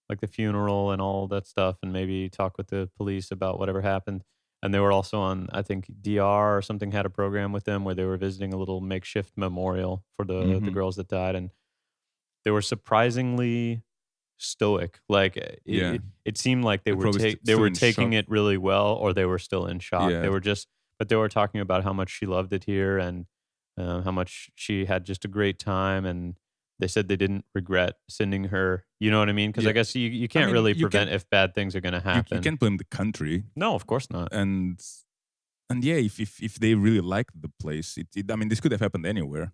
like the funeral and all that stuff, and maybe talk with the police about whatever happened. And they were also on, I think, DR or something had a program with them where they were visiting a little makeshift memorial for the Mm-hmm. girls that died, and they were surprisingly stoic. Like, Yeah. it seemed like They're probably they still were in taking shock. it really well, or they were still in shock. Yeah. But they were talking about how much she loved it here and how much she had just a great time. And they said they didn't regret sending her. You know what I mean? Because I Yeah. guess you I can't mean, really you prevent can if bad things are going to you happen. can't blame the country, No, of course not. and yeah, if they really liked the place, I mean, this could have happened Right. anywhere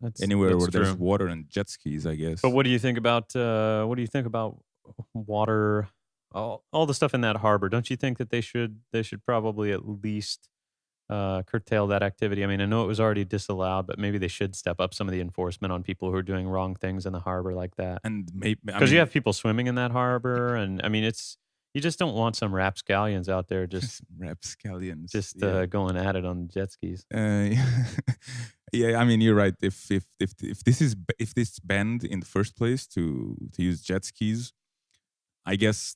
That's where there's true. water and jet skis, I But guess. what do you think about water, all the stuff in that harbor? Don't you think that they should probably at least curtail that activity? I mean, I know it was already disallowed, but maybe they should step up some of the enforcement on people who are doing wrong things in the harbor like that. And maybe, I Because you mean, have people swimming in that harbor, and I mean, you just don't want some rapscallions out there rapscallions, just yeah. going at it on jet skis. Yeah, I mean, you're right. If if this is banned in the first place to use jet skis, I guess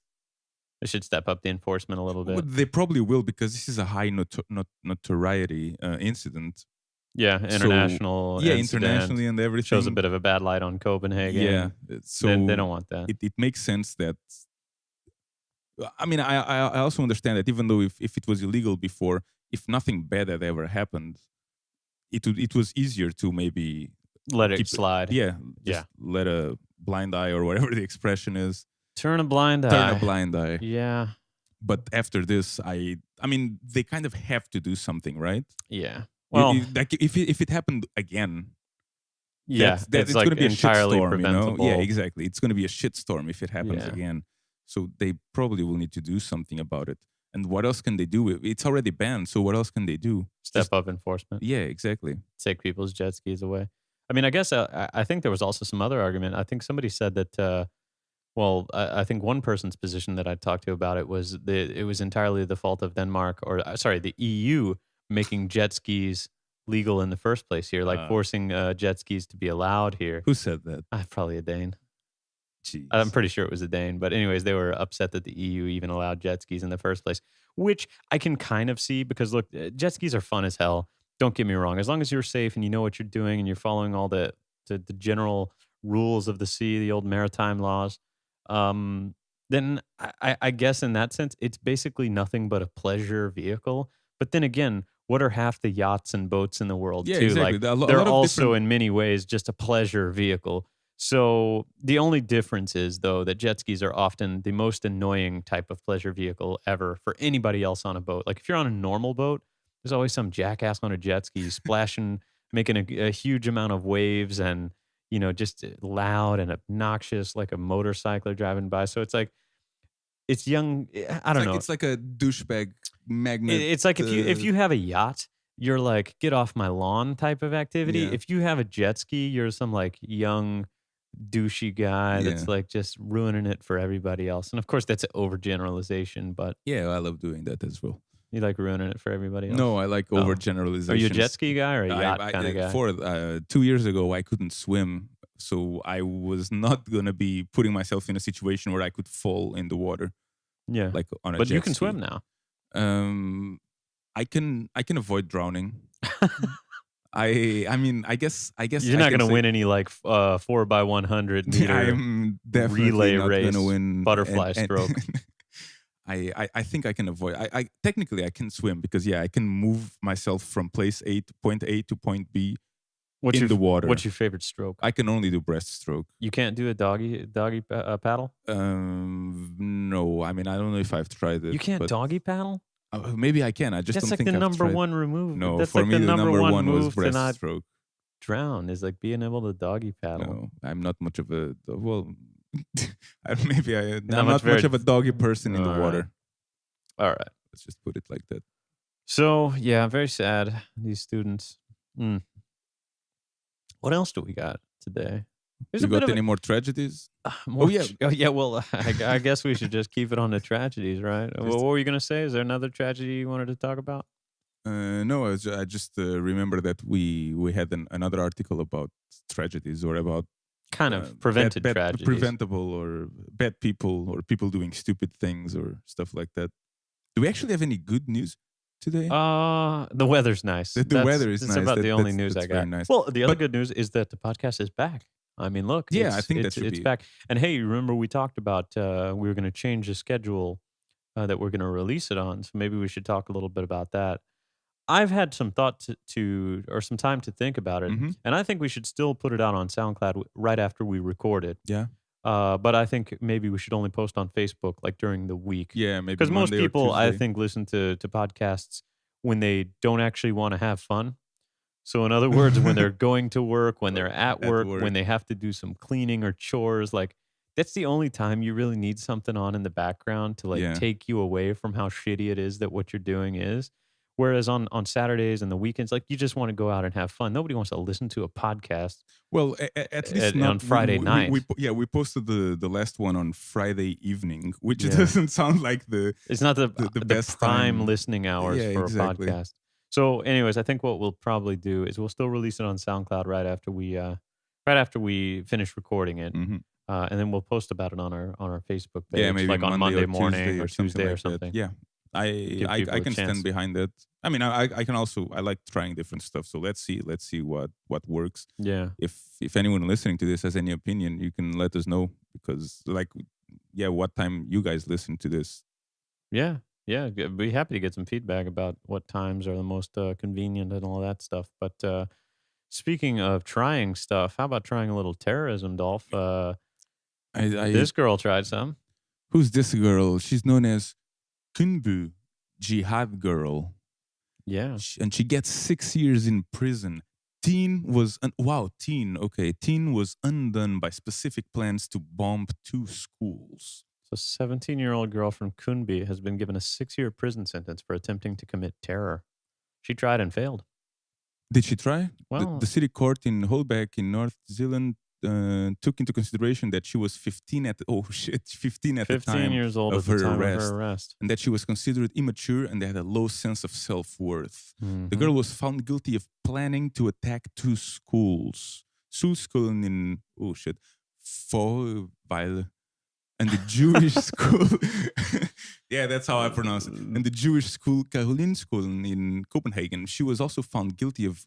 They should step up the enforcement a little bit. they probably will, because this is a high notoriety incident. Yeah, So international yeah, incident internationally and shows a everything. bit of a bad light on Yeah, Copenhagen. They so don't want that. it makes sense that. I mean, I also understand that even though if it was illegal before, if nothing bad had ever happened, it was easier to maybe Let it keep, slide. yeah, Yeah. just let a blind eye, or whatever the expression is, Turn a blind turn a eye. blind eye. Yeah. But after this, I mean, they kind of have to do something, right? Yeah. Well, Like if it happened again, yeah, that it's it's going like to be a entirely shitstorm, you know? Yeah, preventable. exactly. It's going to be a shitstorm if it happens Yeah. again. So they probably will need to do something about it. And what else can they do? It's already banned, so what else can they do? Step Just up enforcement. yeah, exactly. Take people's jet skis away. I mean, I guess I think there was also some other argument. I think somebody said that. Well, I think one person's position that I talked to about it was that it was entirely the fault of Denmark, or sorry, the EU making jet skis legal in the first place here, like Uh, forcing jet skis to be allowed here. who said that? Probably a Dane. I'm Jeez. pretty sure it was a Dane. But anyways, they were upset that the EU even allowed jet skis in the first place, which I can kind of see because look, jet skis are fun as hell. Don't get me wrong. As long as you're safe and you know what you're doing and you're following all the general rules of the sea, the old maritime laws, um, then I guess in that sense, it's basically nothing but a pleasure vehicle. But then again, what are half the yachts and boats in the world Yeah, too? exactly. Like A they're lot of also different. in many ways just a pleasure vehicle. So the only difference is though that jet skis are often the most annoying type of pleasure vehicle ever for anybody else on a boat. Like if you're on a normal boat, there's always some jackass on a jet ski splashing, making a huge amount of waves and just loud and obnoxious like a motorcycler driving by. So it's like it's young. I don't know. It's like a douchebag magnet. It's like if Uh, you have a yacht, you're like get off my lawn type of activity. yeah, If you have a jet ski, you're some like young douchey guy yeah, that's like just ruining it for everybody else. And of course, that's an overgeneralization, but yeah. I love doing that as well. you like ruining it for everybody else. No, I like Oh, are you a jet overgeneralizations. ski guy or a yacht kind of guy? For 2 years ago, I couldn't swim, so I was not gonna be putting myself in a situation where I could fall in the water, Yeah, like on a but you jet can swim ski. now. Um, I can avoid drowning. I mean, I guess You're I not can gonna say win any like 4x100 meter I'm definitely relay not gonna race win, butterfly and stroke. I think I can avoid. I technically I can swim because yeah, I can move myself from point A to point B in the What's water. your favorite stroke? I can only do breaststroke. You can't do a paddle? No, I mean I don't know if I've tried it, You can't but doggy paddle? maybe I can. I just That's don't like the think I've number tried. one remove. No, That's for like me the the number number one one was move to not breaststroke. drown is like being able to doggy paddle. No, I'm not much of a well. Maybe You're not I'm much not much very. of a doggy person in the All right, water. all right. Let's just put it like that. So yeah, very sad. These students. Mm. What else do we got today? There's You a bit got of any more tragedies? Oh more. yeah. Oh yeah. Well, I guess we should just keep it on the tragedies, right? Well, Just what were you gonna say? Is there another tragedy you wanted to talk about? no, I just remember that we had another article about tragedies or about Kind of prevented bad tragedies. preventable or bad people or people doing stupid things or stuff like that. Do we actually have any good news today? The weather's nice. The weather is That's nice. about the only news That's I very got. nice. Well, the other But good news is that the podcast is back. I mean, look, yeah, I think that should it's be. back. And hey, remember we talked about we were going to change the schedule that we're going to release it on. So maybe we should talk a little bit about that. I've had some thought or some time to think about it, Hmm. and I think we should still put it out on SoundCloud right after we record it. Yeah, But I think maybe we should only post on Facebook like during the week. yeah, maybe Because most Monday or people, I Tuesday. think, listen to podcasts when they don't actually want to have fun. So, in other words, when they're going to work, when they're at At work, when work. they have to do some cleaning or chores, like that's the only time you really need something on in the background to like Yeah. take you away from how shitty it is that what you're doing is. Whereas on Saturdays and the weekends, like you just want to go out and have fun. Nobody wants to listen to a podcast Well, at least on not Friday night. yeah, we posted the last one on Friday evening, which Yeah. doesn't sound like It's not the the best prime time. listening hours Yeah, for a exactly. podcast. So, anyways, I think what we'll probably do is we'll still release it on SoundCloud right after we finish recording it, Hmm. and then we'll post about it on our Facebook Yeah, page, maybe like on Monday Monday or Tuesday morning or or something Tuesday or like that. something. Yeah, Give people I a can stand chance. behind that. I mean, I can also I like trying different stuff. So let's see what works. Yeah, If anyone listening to this has any opinion, you can let us know because like yeah, what time you guys listen to this? yeah, yeah. Be happy to get some feedback about what times are the most convenient and all that stuff. But speaking of trying stuff, how about trying a little terrorism, Dolph? I This girl tried some. who's this girl? She's known as Kunbu Jihad Girl. Yeah. And she gets 6 years in prison. Teen was undone by specific plans to bomb 2 schools. So, 17-year-old girl from Kunbi has been given a 6-year prison sentence for attempting to commit terror. She tried and failed. Did she try? Well, The city court in Holbeck in North Zealand took into consideration that she was 15 at 15 at the 15 time years old at of the her time of arrest, her arrest. and that she was considered immature and they had a low sense of self-worth. The Mhm. girl was found guilty of planning to attack 2 schools. Schoolen in Vorweil and the Jewish school. Yeah, that's how I pronounce it. And the Jewish school Karolinskolen in Copenhagen. She was also found guilty of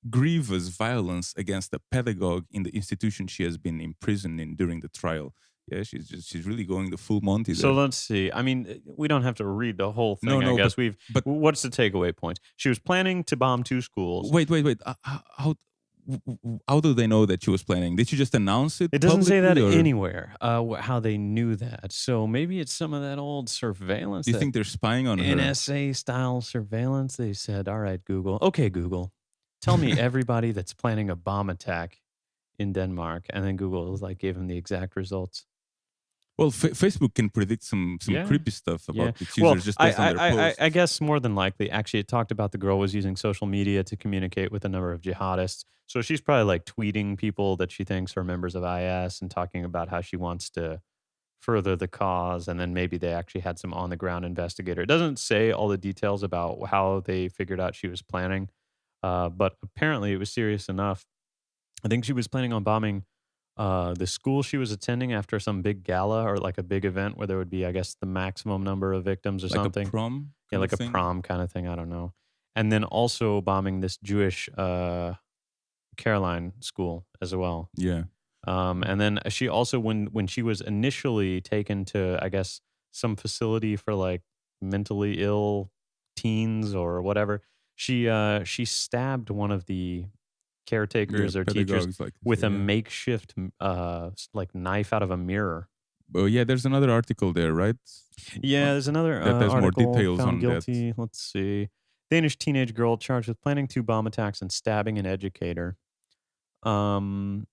grievous violence against a pedagogue in the institution she has been imprisoned in during the trial. Yeah, she's really going the full Monty So there. let's see. I mean, we don't have to read the whole No, thing. I no, guess but What's the takeaway points? She was planning to bomb 2 schools. wait. How do they know that she was planning? Did she just announce it It doesn't say publicly, that or anywhere, how they knew that. So maybe it's some of that old surveillance, do you that think they're spying on her? NSA style surveillance. They said, "All right, Google. Okay, Google, tell me everybody that's planning a bomb attack in Denmark." And then Google was like gave him the exact results. Well, Facebook can predict some Yeah. creepy stuff Yeah. about its Well, users just based on their I posts. guess more than likely, actually, it talked about the girl was using social media to communicate with a number of jihadists. So she's probably like tweeting people that she thinks are members of IS and talking about how she wants to further the cause. And then maybe they actually had some on the ground investigator. It doesn't say all the details about how they figured out she was planning, but apparently it was serious enough. I think she was planning on bombing the school she was attending after some big gala or like a big event where there would be, I guess, the maximum number of victims or Like a something. prom Yeah, kind of like a thing. prom kind of thing. I don't know. And then also bombing this Jewish Caroline school as well. Yeah. And then she also, when she was initially taken to, I guess, some facility for like mentally ill teens or whatever, she stabbed one of the Yeah, caretakers or teachers pedagogues like to with say, a yeah. makeshift like knife out of a mirror. Oh, yeah, there's another article there, right? Yeah, there's another That has more article details found on that. guilty. Let's see. Danish teenage girl charged with planning 2 bomb attacks and stabbing an educator. Um,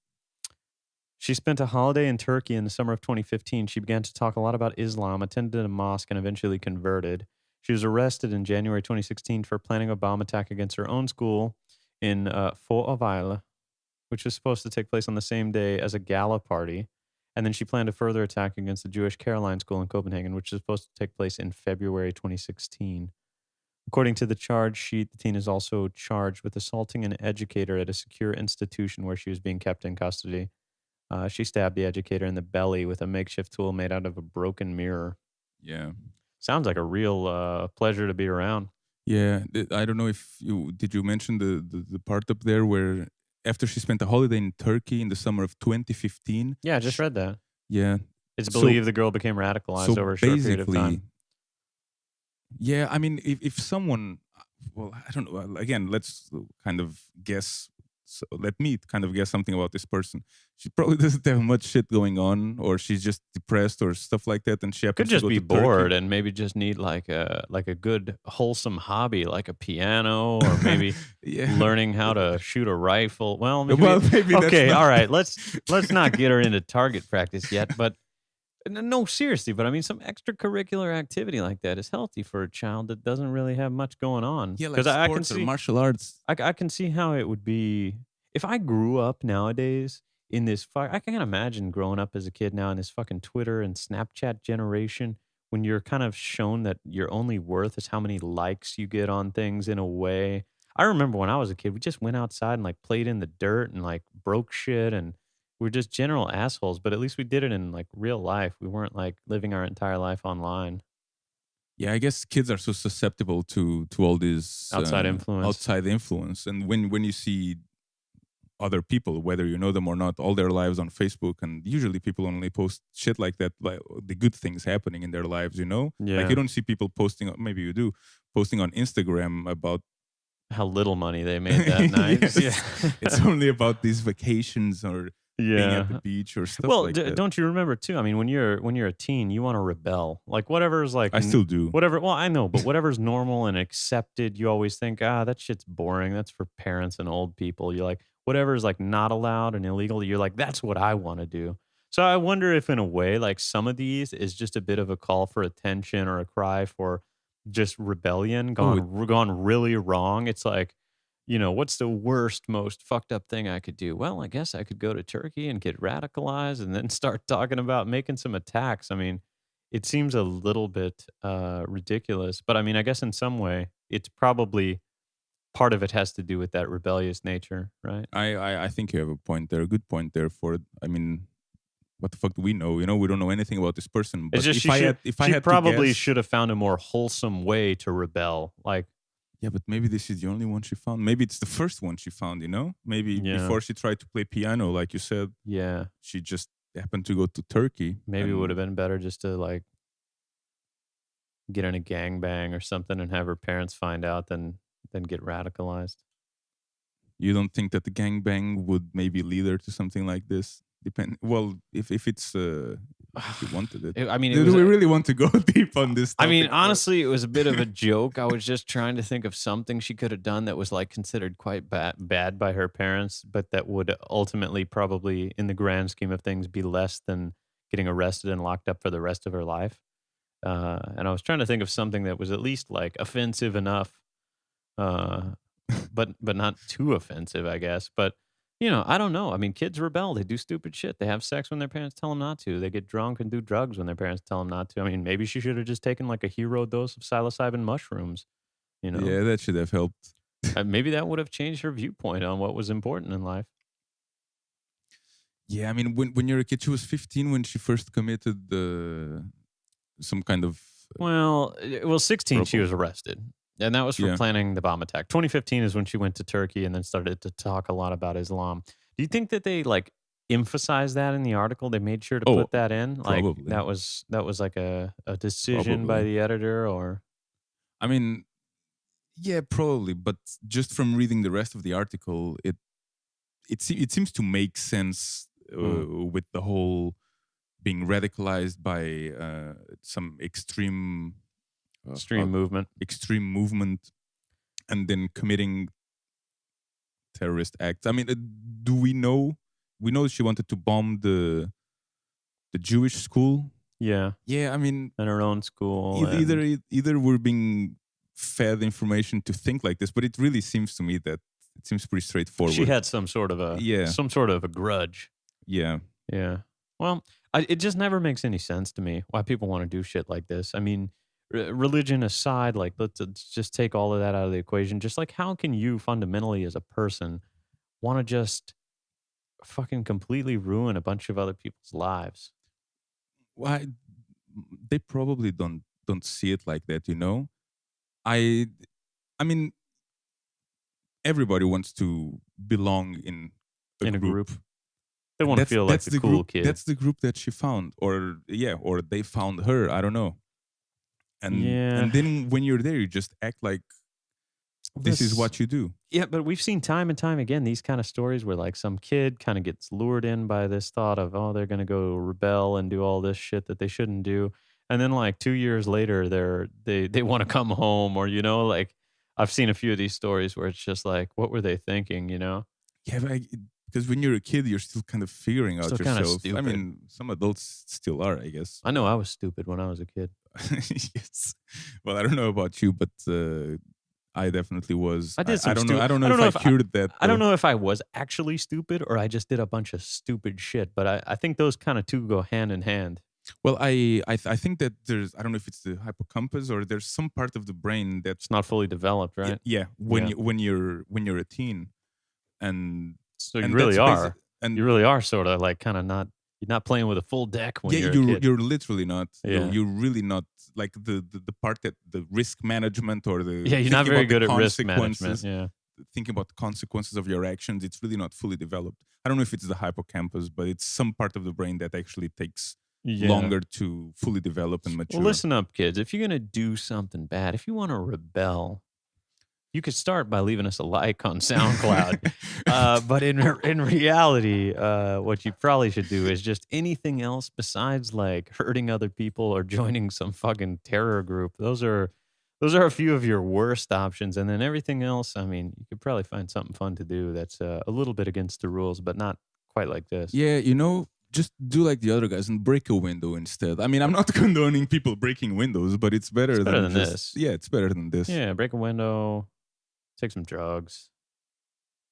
she spent a holiday in Turkey in the summer of 2015. She began to talk a lot about Islam, attended a mosque, and eventually converted. She was arrested in January 2016 for planning a bomb attack against her own school in Fort which was supposed to take place on the same day as a gala party. And then she planned a further attack against the Jewish Caroline School in Copenhagen, which is supposed to take place in February 2016. According to the charge sheet, the teen is also charged with assaulting an educator at a secure institution where she was being kept in custody. She stabbed the educator in the belly with a makeshift tool made out of a broken mirror. Yeah. Sounds like a real pleasure to be around. Yeah, I don't know if you mention the part up there where after she spent a holiday in Turkey in the summer of 2015. Yeah, I just read that. Yeah. It's So believed the girl became so radicalized over a short period of basically, time. yeah, I mean, if someone, well, I don't know. Again, let's kind of guess. So let me kind of guess something about this person. She probably doesn't have much shit going on, or she's just depressed or stuff like that, and she Could happens to just go be to Turkey. bored and maybe just need like a good wholesome hobby, like a piano, or maybe Yeah. learning how to shoot a rifle. Well, maybe Well, maybe that's okay, not. all right. Let's not get her into target practice yet, but no, seriously. But I mean, some extracurricular activity like that is healthy for a child that doesn't really have much going on. Yeah, like Because I can sports or see martial arts. I can see how it would be if I grew up nowadays in this I can't imagine growing up as a kid now in this fucking Twitter and Snapchat generation when you're kind of shown that your only worth is how many likes you get on things in a way. I remember when I was a kid, we just went outside and like played in the dirt and like broke shit and we're just general assholes, but at least we did it in like real life. We weren't like living our entire life online. Yeah, I guess kids are so susceptible to all this Outside influence. outside influence, and when you see other people, whether you know them or not, all their lives on Facebook, and usually people only post shit like that, like the good things happening in their lives. Like you Yeah. don't see people posting. Maybe you do posting on Instagram about How little money they made that night. Yeah. yes, it's only about these vacations or being at the Yeah. beach or stuff Well, like that. don't you remember too? I mean, when you're a teen, you want to rebel. Like whatever's like I still do. whatever. Well, I know, but whatever's normal and accepted, you always think, that shit's boring. That's for parents and old people. You're like, whatever's like not allowed and illegal. You're like, that's what I want to do. So I wonder if, in a way, like some of these is just a bit of a call for attention or a cry for just rebellion Oh, gone really wrong. It's like, what's the worst, most fucked up thing I could do? Well, I guess I could go to Turkey and get radicalized and then start talking about making some attacks. I mean, it seems a little bit ridiculous, but I mean, I guess in some way, it's probably part of it has to do with that rebellious nature, right? I think you have a point there, a good point there. For I mean, what the fuck do we know? We don't know anything about this person. It's But just if I she had to probably guess, should have found a more wholesome way to rebel. Like, yeah, but maybe this is the only one she found. Maybe it's the first one she found. Maybe yeah, before she tried to play piano, like you said, yeah. she just happened to go to Turkey, Maybe it would have and been better just to like get in a gangbang or something and have her parents find out than get radicalized. you don't think that the gangbang would maybe lead her to something like this? Depend. Well, if it's if she wanted it. I mean, it Do was we a really want to go deep on this I mean, topic? honestly, it was a bit of a joke. I was just trying to think of something she could have done that was, like, considered quite bad by her parents, but that would ultimately probably, in the grand scheme of things, be less than getting arrested and locked up for the rest of her life. And I was trying to think of something that was at least, like, offensive enough, uh, but not too offensive, I guess. But, I don't know. I mean, kids rebel. They do stupid shit. They have sex when their parents tell them not to. They get drunk and do drugs when their parents tell them not to. I mean, maybe she should have just taken like a hero dose of psilocybin mushrooms, you know? Yeah, that should have helped. Maybe that would have changed her viewpoint on what was important in life. Yeah, I mean, when you're a kid, she was 15 when she first committed some kind of Well, 16, she trouble. was arrested. And that was for Yeah. planning the bomb attack. 2015 is when she went to Turkey and then started to talk a lot about Islam. Do you think that they like emphasized that in the article? They made sure to Oh, put that in? Like probably, that was like a decision by probably. the editor or I mean, yeah, probably. But just from reading the rest of the article, it seems to make sense mm, with the whole being radicalized by some extreme movement? extreme movement and then committing terrorist acts. I mean, do we know? We know she wanted to bomb the Jewish school. Yeah, Yeah, I mean, in her own school and either we're being fed information to think like this, but it really seems to me that it seems pretty she straightforward. had some sort of Yeah, a grudge. yeah. Yeah. Well, it just never makes any sense to me why people want to do shit like this. I mean, religion aside, like let's just take all of that out of the equation. Just like how can you fundamentally as a person want to just fucking completely ruin a bunch of other people's lives? Why they probably don't see it like that, you know? I I mean, everybody wants to belong in a In a group. group, they And want to feel like that's the the cool group kid. that's the group that she found, or yeah, or they found her, I don't know. Yeah. And then when you're there, you just act like this is This what you do. Yeah, but we've seen time and time again these kind of stories where like some kid kind of gets lured in by this thought of, oh, they're gonna go rebel and do all this shit that they shouldn't do. And then like 2 years later they want to come home or like I've seen a few of these stories where it's just like, what were they thinking, you know? Yeah, but because when you're a kid, you're still kind of figuring out Still kind of yourself. I stupid. mean, some adults still are, I guess. I know I was stupid when I was a kid. Yes. Well, I don't know about you, but I definitely was. I did I some don't know. stupid I don't know I don't if know I if I cured that I don't though. know if I was actually stupid or I just did a bunch of stupid shit, but I think those kind of two go hand in hand. Well, I think that there's, I don't know if it's the hippocampus or there's some part of the brain that It's not fully developed, right? yeah, Yeah. when you're a teen, and So you and really that's basic. are. You And really are sorta like kinda not you're not playing with a full deck when yeah, you're a kid. you're literally not. Yeah. You're really not, like the part that the risk management or the Yeah, you're not thinking very about the good at risk management, consequences, yeah. thinking about the consequences of your actions. It's really not fully developed. I don't know if it's the hippocampus, but it's some part of the brain that actually takes Yeah. longer to fully develop and Well, mature. listen up, kids. If you're gonna do something bad, if you wanna rebel, you could start by leaving us a like on SoundCloud. But in reality, what you probably should do is just anything else besides like hurting other people or joining some fucking terror group. Those are a few of your worst options, and then everything else. I mean, you could probably find something fun to do that's a little bit against the rules, but not quite like this. Yeah, just do like the other guys and break a window instead. I mean, I'm not condoning people breaking windows, but it's It's better better than than just, this. yeah, it's better than this. Yeah, break a window, take some drugs.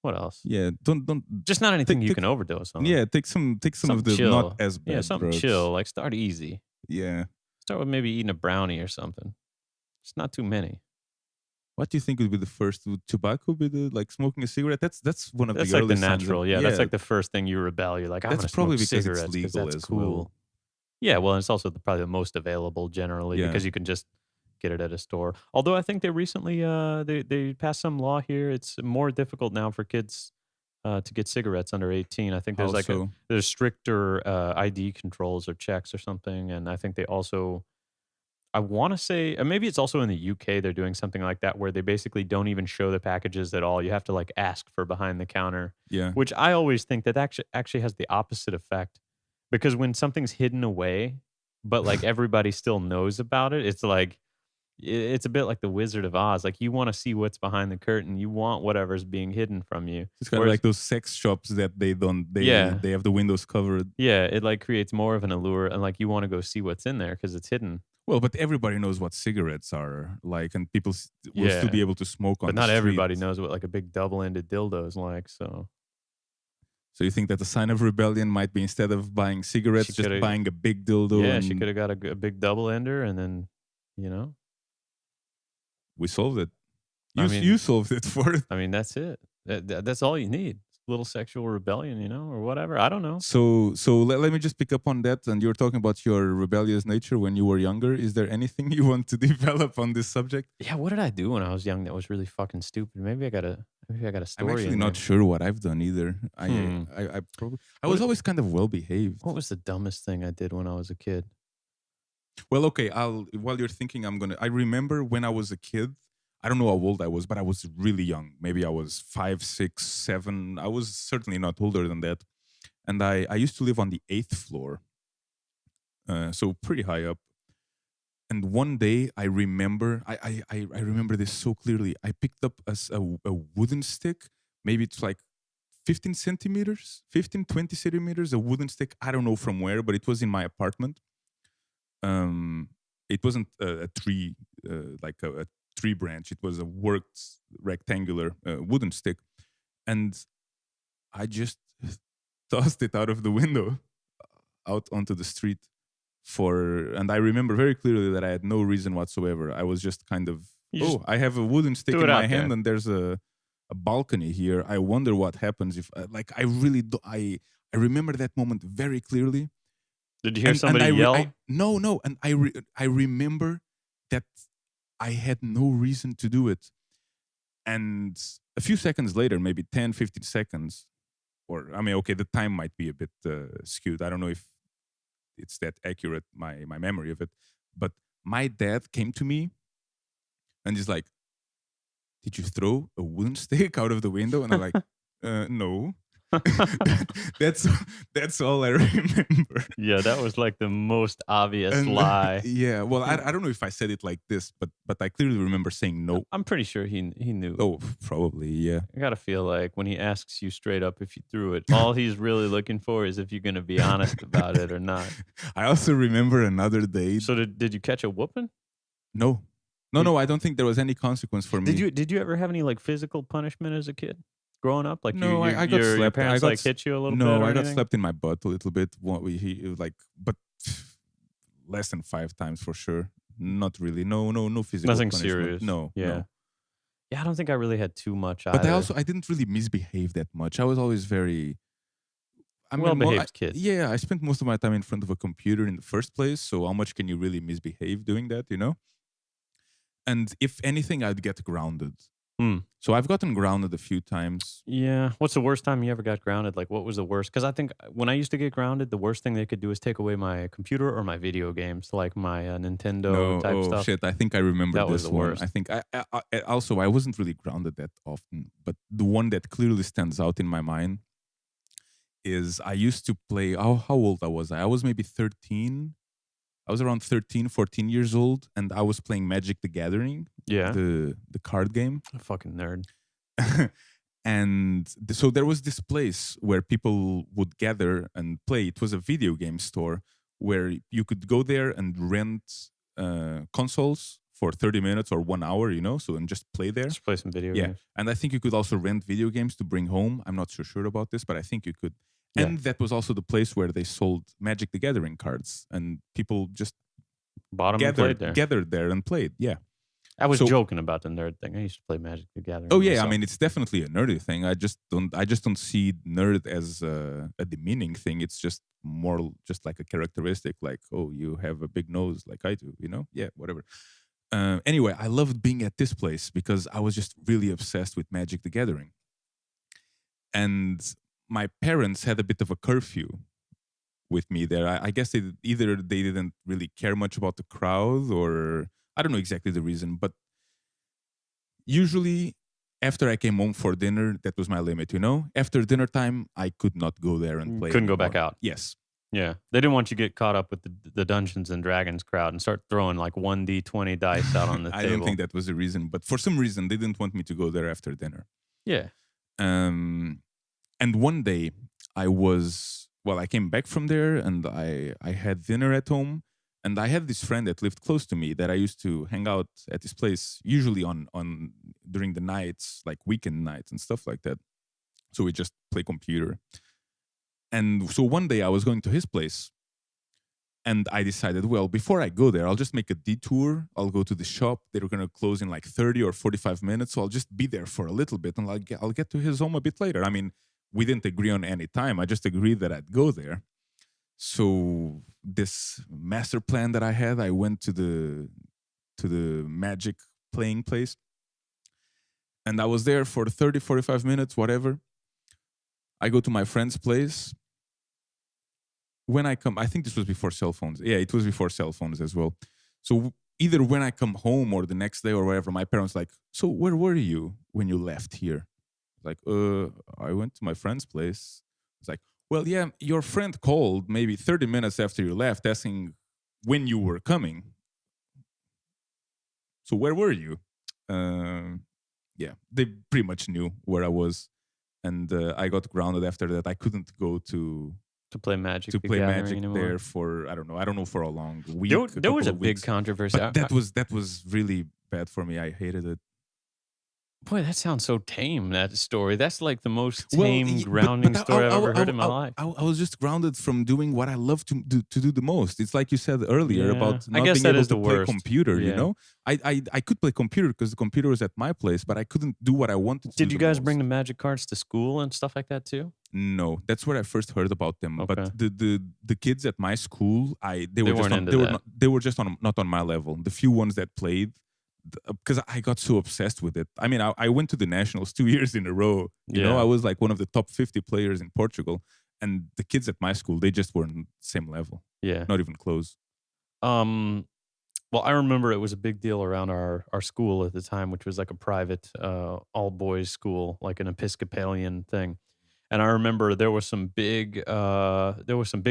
What else? Yeah, don't Just not anything take you take can overdose on. yeah, take some of Something the not chill. as Yeah, bad something drugs. chill. Like start easy. Yeah. Start with maybe eating a brownie or something. It's not too many. What do you think would be the first? Would tobacco be the, like, smoking a cigarette? That's one of That's the like the early signs of, natural. Yeah, that's yeah. like the first thing you rebel. You're like, I'm That's gonna probably smoke because it's cigarettes because legal that's as well. cool. Yeah, well, it's also probably the most available generally Yeah. because you can just get it at a store. Although I think they recently they passed some law here. It's more difficult now for kids to get cigarettes under 18. I think How so? there's stricter ID controls or checks or something, and I think they also I wanna say maybe it's also in the UK, they're doing something like that where they basically don't even show the packages at all. You have to, like, ask for behind the counter, Yeah. which I always think that actually has the opposite effect, because when something's hidden away, but, like, everybody still knows about it, it's like it's a bit like the Wizard of Oz, like, you wanna see what's behind the curtain, you want whatever's being hidden from you, It's kind of whereas like those sex shops that they don't yeah, they have the windows covered. yeah, it, like, creates more of an allure, and, like, you wanna go see what's in there because it's hidden. Well, but everybody knows what cigarettes are like, and people will still be Yeah. able to smoke But on the not street. everybody knows what, like, a big double-ended dildo is like, so So you think that the sign of rebellion might be, instead of buying she cigarettes, just coulda buying a big dildo, yeah, she and coulda got a big double ender and then, you know? we solved it. I You mean solved it for it. that's it. That's all you need. A little sexual rebellion, or whatever, I don't know. So let me just pick up on that. And you're talking about your rebellious nature when you were younger. Is there anything you want to develop on this subject? Yeah, what did I do when I was young that was really fucking stupid? Maybe I got a I'm story actually in not there. sure what I've done either. Hmm. I probably I was What always kind of well behaved. what was the dumbest thing I did when I was a kid? Well, okay. I'll While you're thinking, I remember when I was a kid. I don't know how old I was, but I was really young. Maybe I was 5, 6, 7. I was certainly not older than that. And I used to live on the 8th floor, so pretty high up. And one day I remember, I remember this so clearly. I picked up a wooden stick. Maybe it's like 15 centimeters, 15, 20 centimeters, a wooden stick. I don't know from where, but it was in my apartment. Um, it wasn't a tree, like a tree branch. It was a worked rectangular wooden stick. And I just tossed it out of the window, out onto the street. And I remember very clearly that I had no reason whatsoever. I was just kind of, You just oh, I have a wooden stick threw in it my out hand, there. and there's a balcony here. I wonder what happens if, like, I really do, I remember that moment very clearly. Did you hear And somebody I yell? no, no, and I remember that I had no reason to do it. And a few seconds later, maybe 10, 15 seconds, or I mean, okay, the time might be a bit skewed. I don't know if it's that accurate, my memory of it. But my dad came to me and he's like, "Did you throw a wooden stick out of the window?" And I'm like, "No." that's that's all I remember. Yeah, that was, like, the most obvious And lie. yeah, well, I don't know if I said it like this, but I clearly remember saying no. I'm pretty sure he knew. Oh, probably, yeah. I gotta feel like when he asks you straight up if you threw it, all he's really looking for is if you're gonna be honest about it or not. I also remember another day. So did you catch a whooping? No, no, You no. I don't think there was any consequence for did me. you ever have any, like, physical punishment as a kid growing up? Like, No, I got your slapped. parents, like, hit you a little bit No, or I got anything? slapped in my butt a little bit. Like, but less than 5 times for sure. Not really. No, no, no physical Nothing punishment. serious. No, Yeah. no. Yeah, I don't think I really had too much But either. I didn't really misbehave that much. I was always very. I mean, Well-behaved kid. yeah, I spent most of my time in front of a computer in the first place. So how much can you really misbehave doing that? And if anything, I'd get grounded. Hmm. So I've gotten grounded a few times. Yeah. What's the worst time you ever got grounded? Like, what was the worst? Because I think when I used to get grounded, the worst thing they could do is take away my computer or my video games, like my Nintendo No, type oh stuff. shit! I think I remember That was this the one. worst. I think also I wasn't really grounded that often, but the one that clearly stands out in my mind is I used to play. How old I was? I was maybe 13. I was around 13, 14 years old, and I was playing Magic the Gathering, Yeah. the card game. A fucking nerd. And so there was this place where people would gather and play. It was a video game store where you could go there and rent consoles for 30 minutes or 1 hour, so and just play there. Just play some video Yeah. games. And I think you could also rent video games to bring home. I'm not so sure about this, but I think you could. Yeah. And that was also the place where they sold Magic the Gathering cards, and people just Bought 'em and played there. gathered there and played. Yeah. I was So joking about the nerd thing. I used to play Magic the Gathering oh yeah, I myself. mean it's definitely a nerdy thing. I just don't see nerd as a demeaning thing. It's just more just like a characteristic, like, oh, you have a big nose like I do, Yeah, whatever. Anyway, I loved being at this place because I was just really obsessed with Magic the Gathering. and my parents had a bit of a curfew with me there. I guess either they didn't really care much about the crowd, or I don't know exactly the reason, but usually after I came home for dinner, that was my limit, you know? After dinner time, I could not go there and play Couldn't go back anymore. out. Yes. Yeah. They didn't want you to get caught up with the Dungeons and Dragons crowd and start throwing like 1d20 dice out on the I don't table. think that was the reason, but for some reason they didn't want me to go there after dinner. Yeah. And one day I came back from there and I had dinner at home, and I had this friend that lived close to me that I used to hang out at his place, usually on during the nights, like weekend nights and stuff like that. So we just play computer. And so one day I was going to his place, and I decided, well, before I go there, I'll just make a detour. I'll go to the shop. They're going to close in like 30 or 45 minutes. So I'll just be there for a little bit, and I'll get to his home a bit later. I mean, we didn't agree on any time. I just agreed that I'd go there. So this master plan that I had, I went to the Magic playing place, and I was there for 30, 45 minutes, whatever. I go to my friend's place. When I come, I think this was before cell phones. Yeah, it was before cell phones as well. So either when I come home or the next day or whatever, my parents like, so where were you when you left here? Like, I went to my friend's place. It's like, well, yeah, your friend called maybe 30 minutes after you left asking when you were coming. So where were you? Yeah, they pretty much knew where I was. And I got grounded after that. I couldn't go to play Magic to the play Gathering Magic anymore. there for I don't know for a long week. There was a couple of big weeks. controversy. But that was really bad for me. I hated it. Boy, that sounds so tame, that story. That's like the most Well, tame, y- grounding story I've ever heard in my I, life. I was just grounded from doing what I love to do the most. It's like you said earlier Yeah, about I not guess being that able is to the play worst. computer. You Yeah. know, I could play computer because the computer was at my place, but I couldn't do what I wanted to. Did do you the guys most. bring the Magic cards to school and stuff like that too? No, that's where I first heard about them. Okay. But the kids at my school, they were just weren't on, into they were that. not, they were just not on my level. The few ones that played, because I got so obsessed with it. I mean, I went to the nationals 2 years in a row. You know, Yeah. I was like one of the top 50 players in Portugal, and the kids at my school, they just weren't the same level, Yeah. not even close. Well, I remember it was a big deal around our school at the time, which was like a private all boys school, like an Episcopalian thing. And I remember there was some big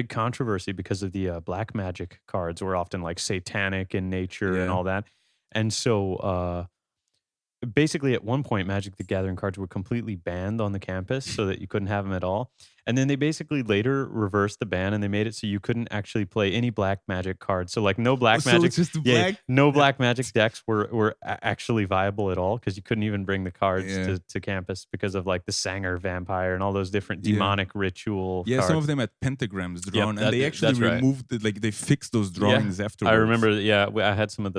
controversy because of the black magic cards were often like satanic in nature and Yeah. all that. And so basically at one point Magic the Gathering cards were completely banned on the campus so that you couldn't have them at all. And then they basically later reversed the ban and they made it so you couldn't actually play any black magic cards. So like no black So magic it's just the yeah, black. no black magic decks were actually viable at all because you couldn't even bring the cards Yeah. to campus because of like the Sanger vampire and all those different Yeah. demonic ritual Yeah, cards. some of them had pentagrams drawn, and they actually that's right. removed it. Like they fixed those drawings afterwards. I remember, yeah, I had some of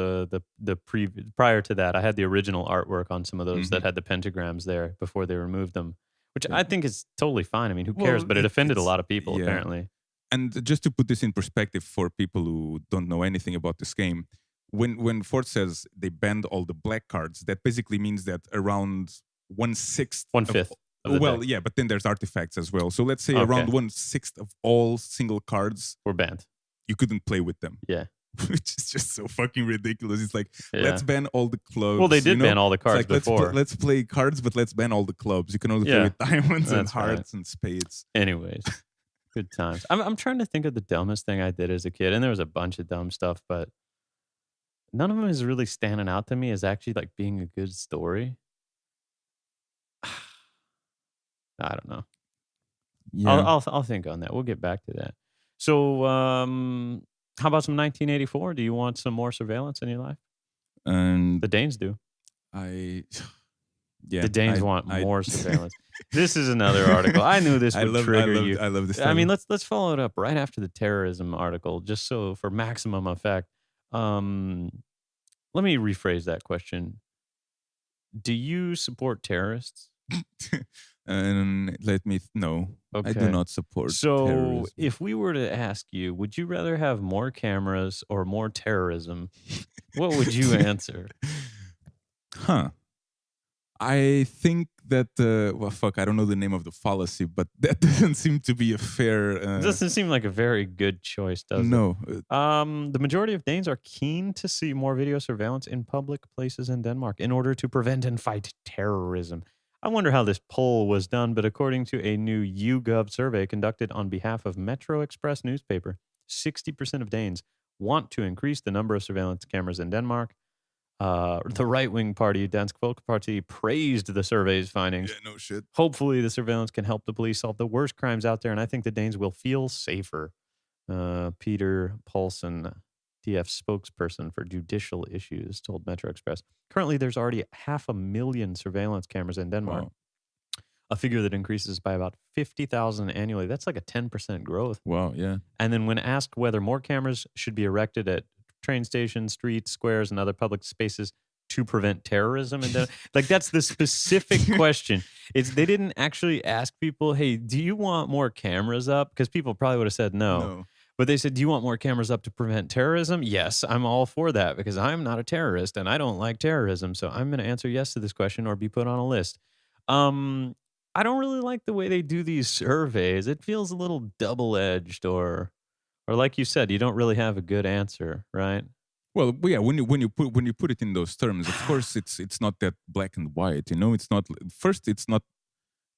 prior to that, I had the original artwork on some of those that had the pentagrams there before they removed them, which Yeah. I think is totally fine. I mean, who Well, cares? But it offended a it's lot of people, yeah. apparently. And just to put this in perspective for people who don't know anything about this game, when Ford says they banned all the black cards, that basically means that around 1/6, 1/5 of the well, deck yeah, but then there's artifacts as well. So let's say Okay. around 1/6 of all single cards, were banned. you couldn't play with them. Yeah. Which is just so fucking ridiculous. It's like, Yeah. let's ban all the clubs. Well, they you did know? ban all the It's cards like, before. let's play cards, but let's ban all the clubs. You can only play Yeah. with diamonds and That's right. hearts and spades. Anyways, good times. I'm trying to think of the dumbest thing I did as a kid, and there was a bunch of dumb stuff, but none of them is really standing out to me as actually like being a good story. I don't know. I'll think on that. We'll get back to that. So, how about some 1984? Do you want some more surveillance in your life? And The Danes do. I, yeah, The Danes I- want I- more surveillance. This is another article. I knew this would trigger you. I love this. I mean, let's follow it up right after the terrorism article, just so for maximum effect. Let me rephrase that question. Do you support terrorists? And let me no. I Okay. do not support So, terrorism. if we were to ask you, would you rather have more cameras or more terrorism? What would you answer? Huh. I think that well, fuck, I don't know the name of the fallacy, but that doesn't seem to be a fair. It doesn't seem like a very good choice, does it? No, The majority of Danes are keen to see more video surveillance in public places in Denmark in order to prevent and fight terrorism. I wonder how this poll was done, but according to a new YouGov survey conducted on behalf of Metro Express newspaper, 60% of Danes want to increase the number of surveillance cameras in Denmark. The right-wing party, Dansk Folkeparti, praised the survey's findings. yeah, no shit. Hopefully, the surveillance can help the police solve the worst crimes out there, and I think the Danes will feel safer. Peter Paulson, DF spokesperson for judicial issues, told Metro Express. Currently, there's already 500,000 surveillance cameras in Denmark, Wow, a figure that increases by about 50,000 annually. That's like a 10% growth. wow, yeah. And then, when asked whether more cameras should be erected at train stations, streets, squares, and other public spaces to prevent terrorism, and like that's the specific question. They didn't actually ask people, "Hey, do you want more cameras up?" Because people probably would have said no. No. But they said, "Do you want more cameras up to prevent terrorism?" Yes, I'm all for that because I'm not a terrorist and I don't like terrorism. So I'm going to answer yes to this question or be put on a list. Um, I don't really like the way they do these surveys. It feels a little double-edged, or like you said, you don't really have a good answer, right? Well, yeah. When you put it in those terms, of course, it's not that black and white. You know, it's not. First, it's not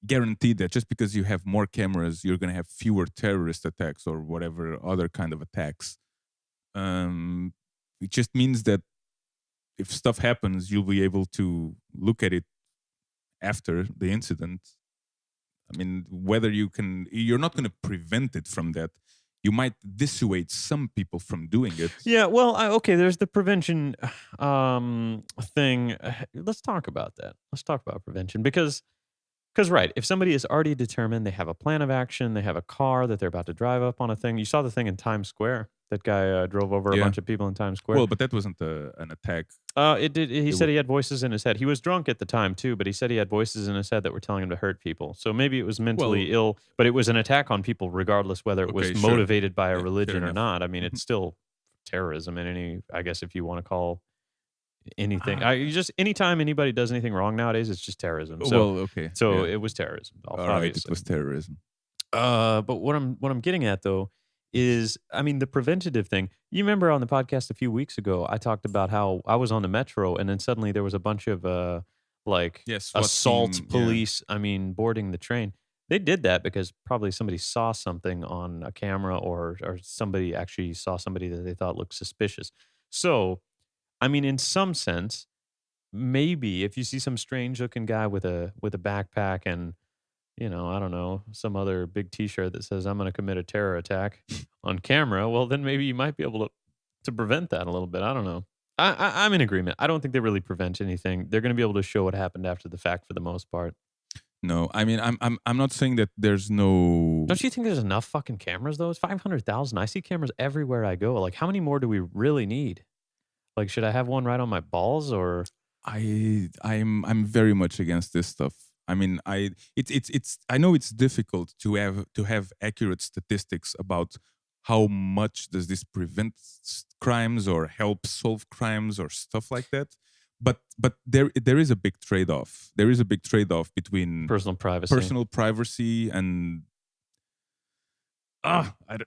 guaranteed that just because you have more cameras, you're gonna have fewer terrorist attacks or whatever other kind of attacks. Um, it just means that if stuff happens, you'll be able to look at it after the incident. I mean, whether you're not going to prevent it from that. You might dissuade some people from doing it. Yeah, well, okay, there's the prevention thing. Let's talk about that. Let's talk about prevention because right, if somebody is already determined, they have a plan of action, they have a car that they're about to drive up on a thing. You saw the thing in Times Square. That guy drove over a Yeah. bunch of people in Times Square. Well, but that wasn't an attack. It did. He said he had voices in his head. He was drunk at the time too, but he said he had voices in his head that were telling him to hurt people. So maybe it was mentally ill, but it was an attack on people, regardless whether it was Okay, sure. motivated by a Yeah, fair religion or enough. not. I mean, Mhm. it's still terrorism in any. I guess if you want to call anything, Ah, you just anytime anybody does anything wrong nowadays, it's just terrorism. So, well, okay. so Yeah. it was terrorism, All right. It obviously. was terrorism. But what I'm getting at though is, I mean, the preventative thing. You remember on the podcast a few weeks ago, I talked about how I was on the metro and then suddenly there was a bunch of like Yes. SWAT assault team. Yeah. police. I mean, boarding the train. They did that because probably somebody saw something on a camera or somebody actually saw somebody that they thought looked suspicious. So, I mean, in some sense, maybe if you see some strange looking guy with a backpack and I don't know, some other big T-shirt that says "I'm going to commit a terror attack" on camera, well, then maybe you might be able to prevent that a little bit. I don't know. I'm in agreement. I don't think they really prevent anything. They're going to be able to show what happened after the fact for the most part. No, I mean, I'm not saying that there's no. Don't you think there's enough fucking cameras though? It's 500,000. I see cameras everywhere I go. Like, how many more do we really need? Like, should I have one right on my balls or? I'm very much against this stuff. I mean, it's I know it's difficult to have accurate statistics about how much does this prevent crimes or help solve crimes or stuff like that. But there is a big trade off. There is a big trade off between Personal privacy. personal privacy and I don't,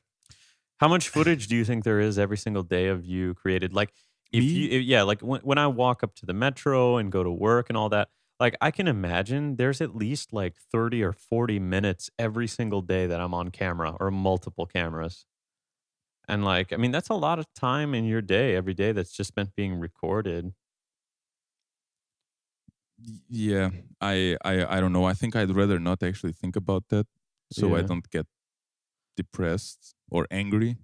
How much footage do you think there is every single day of you created? Like, if Me? yeah, like when I walk up to the metro and go to work and all that, like I can imagine there's at least like 30 or 40 minutes every single day that I'm on camera or multiple cameras. And like, I mean, that's a lot of time in your day, every day that's just spent being recorded. yeah, I don't know. I think I'd rather not actually think about that, so I Yeah. don't get depressed or angry.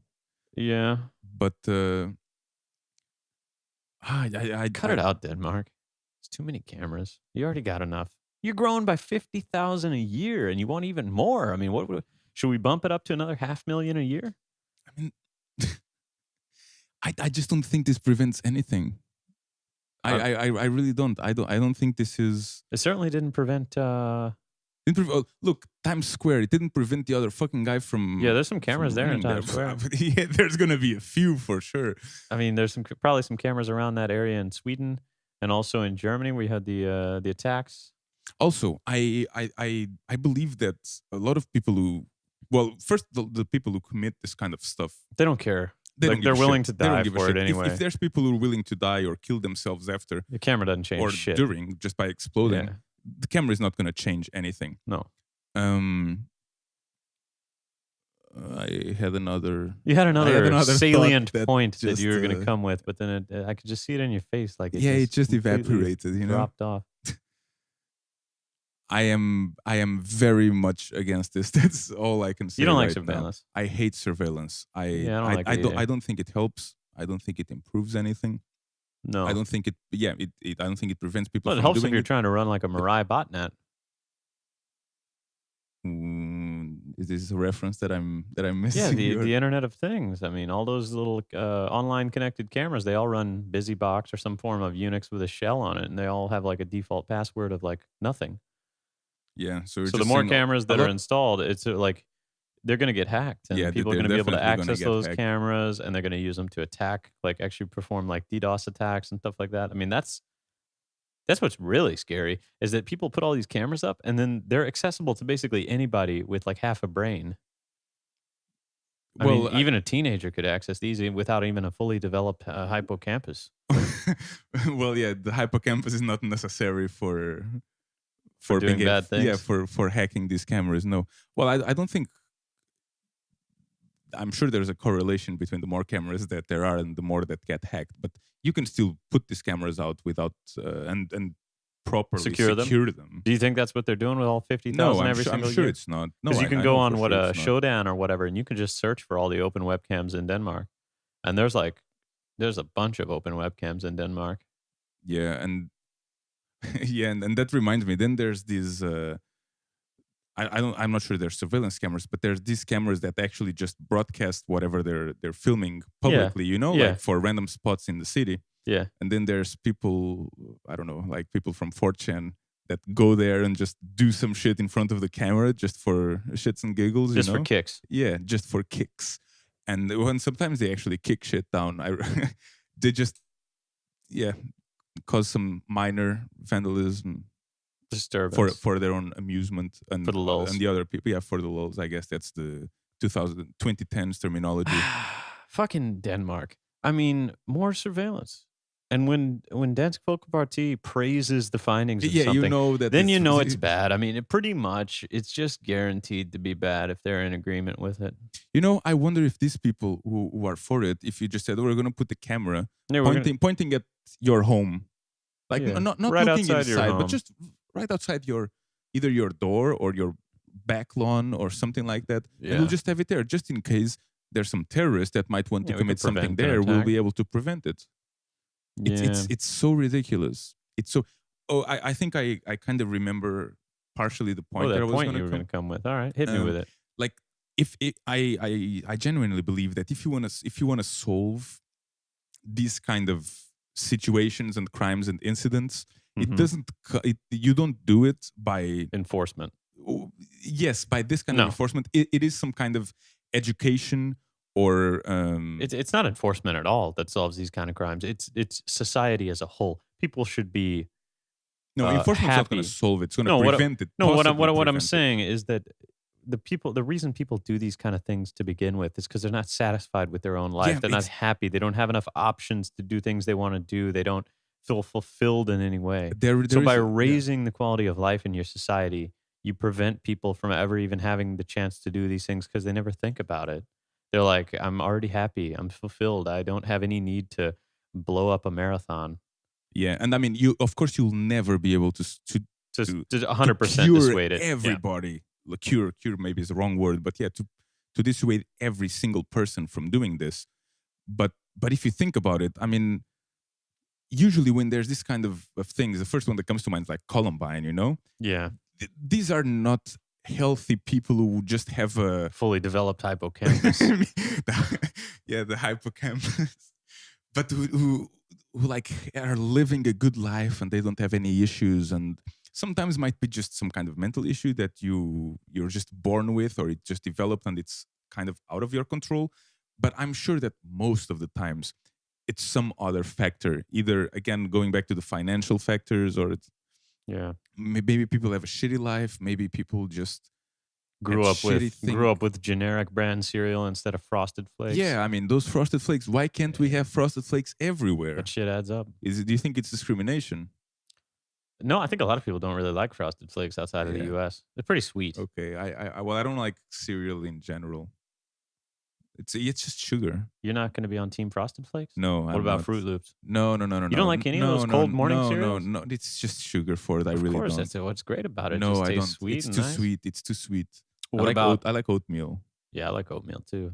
Yeah. But Cut it out, Denmark. It's too many cameras. You already got enough. You're growing by 50,000 a year and you want even more. I mean, should we bump it up to another 500,000 a year? I mean, I just don't think this prevents anything. I really don't. I don't think this is. It certainly didn't prevent Look, Times Square. It didn't prevent the other fucking guy from. yeah, there's some cameras from there in running Times Square. Yeah, there's gonna be a few for sure. I mean, there's probably some cameras around that area in Sweden and also in Germany where you had the attacks. Also, I believe that a lot of people who, well, first the people who commit this kind of stuff, They don't care. they don't Like give they're a shit. willing to They don't die give a for it shit. If anyway. there's people who are willing to die or kill themselves after The camera doesn't change or shit. during just by exploding, Yeah. the camera is not going to change anything. No. Um, I had another. You had I had another another thought salient that point that you just were going to come with, but then I could just see it in your face, like it yeah, it just just completely evaporated. You know, dropped off. I am very much against this. That's all I can You say don't like right now. surveillance. I hate surveillance. Yeah, I don't like it either. I don't think it helps. I don't think it improves anything. I No. don't think it. Yeah, I don't think it prevents people Well, it from helps if doing you're it. trying to run like a Mirai botnet. Is this a reference that I'm Yeah, missing? the Internet of Things. I mean, all those little online connected cameras, they all run BusyBox or some form of Unix with a shell on it, and they all have like a default password of like nothing. Yeah. So you're So the just more saying cameras a that are lot. installed, it's like they're going to get hacked, Yeah, and people are they're going to be able to definitely gonna access get those hacked. cameras, and they're going to use them to attack, like actually perform like DDoS attacks and stuff like that. I mean, that's what's really scary is that people put all these cameras up, and then they're accessible to basically anybody with like half a brain. I mean, Well, even a teenager could access these without even a fully developed hippocampus well, yeah, the hippocampus is not necessary for for being doing bad yeah, things. for hacking these cameras. No, well, I don't think. I'm sure there's a correlation between the more cameras that there are and the more that get hacked. But you can still put these cameras out without and properly Secure them. secure them. Do you think that's what they're doing with all No, 50,000 every I'm single sure year? it's not. No, Because you can I go know for on what sure a it's not. Showdown or whatever, and you can just search for all the open webcams in Denmark. And there's a bunch of open webcams in Denmark. Yeah, and yeah, and that reminds me. Then there's these. I don't. I'm not sure they're surveillance cameras, but there's these cameras that actually just broadcast whatever they're filming Yeah. publicly. You know, Yeah. like for random spots in the city. Yeah. And then there's people, I don't know, like people from 4chan that go there and just do some shit in front of the camera just for shits and giggles. Just You for know, kicks. yeah, just for kicks. And when sometimes they actually kick shit down, they just yeah cause some minor vandalism Disturbance. for their own amusement For the lulz. and the other people. Yeah, for the lulz. I guess that's the 2010s terminology. Fucking Denmark. I mean, more surveillance. And when Dansk Folkeparti praises the findings of Yeah, you something, know that then you know it's bad. I mean, it's just guaranteed to be bad if they're in agreement with it. You know, I wonder if these people who are for it, if you just said, "Oh, we're going to put the camera Yeah, we're gonna, pointing at your home, like yeah, not right looking outside your inside, but home. just right outside your either your door or your back lawn or something like that, and Yeah. we'll just have it there just in case there's some terrorist that might want to Yeah, we commit could prevent something an there. We'll attack. be able to prevent it. Yeah. It's so ridiculous. It's so. Oh, I think I kind of remember partially the point Oh, that I that was point going you were to going to come with. All right, hit me Um, with it. like if it, I genuinely believe that if you want to solve these kind of situations and crimes and incidents, it Mhm. doesn't you don't do it by Enforcement. yes, by this kind of No, enforcement. It is some kind of education or it's not enforcement at all that solves these kind of crimes. It's society as a whole. People should be no, enforcement's not going to happy. solve it. It's going to No, prevent it. no, Possibly what I'm prevent it. saying is that the reason people do these kind of things to begin with is because they're not satisfied with their own life. Yeah, They're not happy. They don't have enough options to do things they want to do. They don't feel fulfilled in any way. So there by is yeah. raising the quality of life in your society, you prevent people from ever even having the chance to do these things because they never think about it. They're like, I'm already happy. I'm fulfilled. I don't have any need to blow up a marathon. Yeah, and I mean, you of course you'll never be able to Just to to to 100% cure dissuade it. Yeah. everybody. Like, cure maybe is the wrong word, but yeah, to dissuade every single person from doing this. But if you think about it, I mean, usually when there's this kind of things, the first one that comes to mind is like Columbine. You know, Yeah. these are not healthy people who just have a Fully developed hippocampus. yeah, the hippocampus, but who like are living a good life and they don't have any issues, and sometimes might be just some kind of mental issue that you're just born with or it just developed and it's kind of out of your control. But I'm sure that most of the times it's some other factor, either again going back to the financial factors or Yeah. Maybe people have a shitty life. Maybe people just had shitty Grew thing. up with generic brand cereal instead of Frosted Flakes. Yeah, I mean those Frosted Flakes. Why can't we Yeah, have Frosted Flakes that everywhere? shit adds up. Do you think it's discrimination? No, I think a lot of people don't really like Frosted Flakes outside of the Yeah. US. They're pretty sweet. Okay. Well, I don't like cereal in general. It's just sugar. You're not gonna be on Team Frosted Flakes? No, What I'm about not. Fruit Loops? No, no, no, no, You don't no, like any of those no, no, cold morning no, no, cereals? no. It's just sugar for it. I Of really course, don't. that's what's great about it. It No, just I tastes don't. sweet It's and too nice. sweet. It's too sweet. What about I like oatmeal. yeah, I like oatmeal too.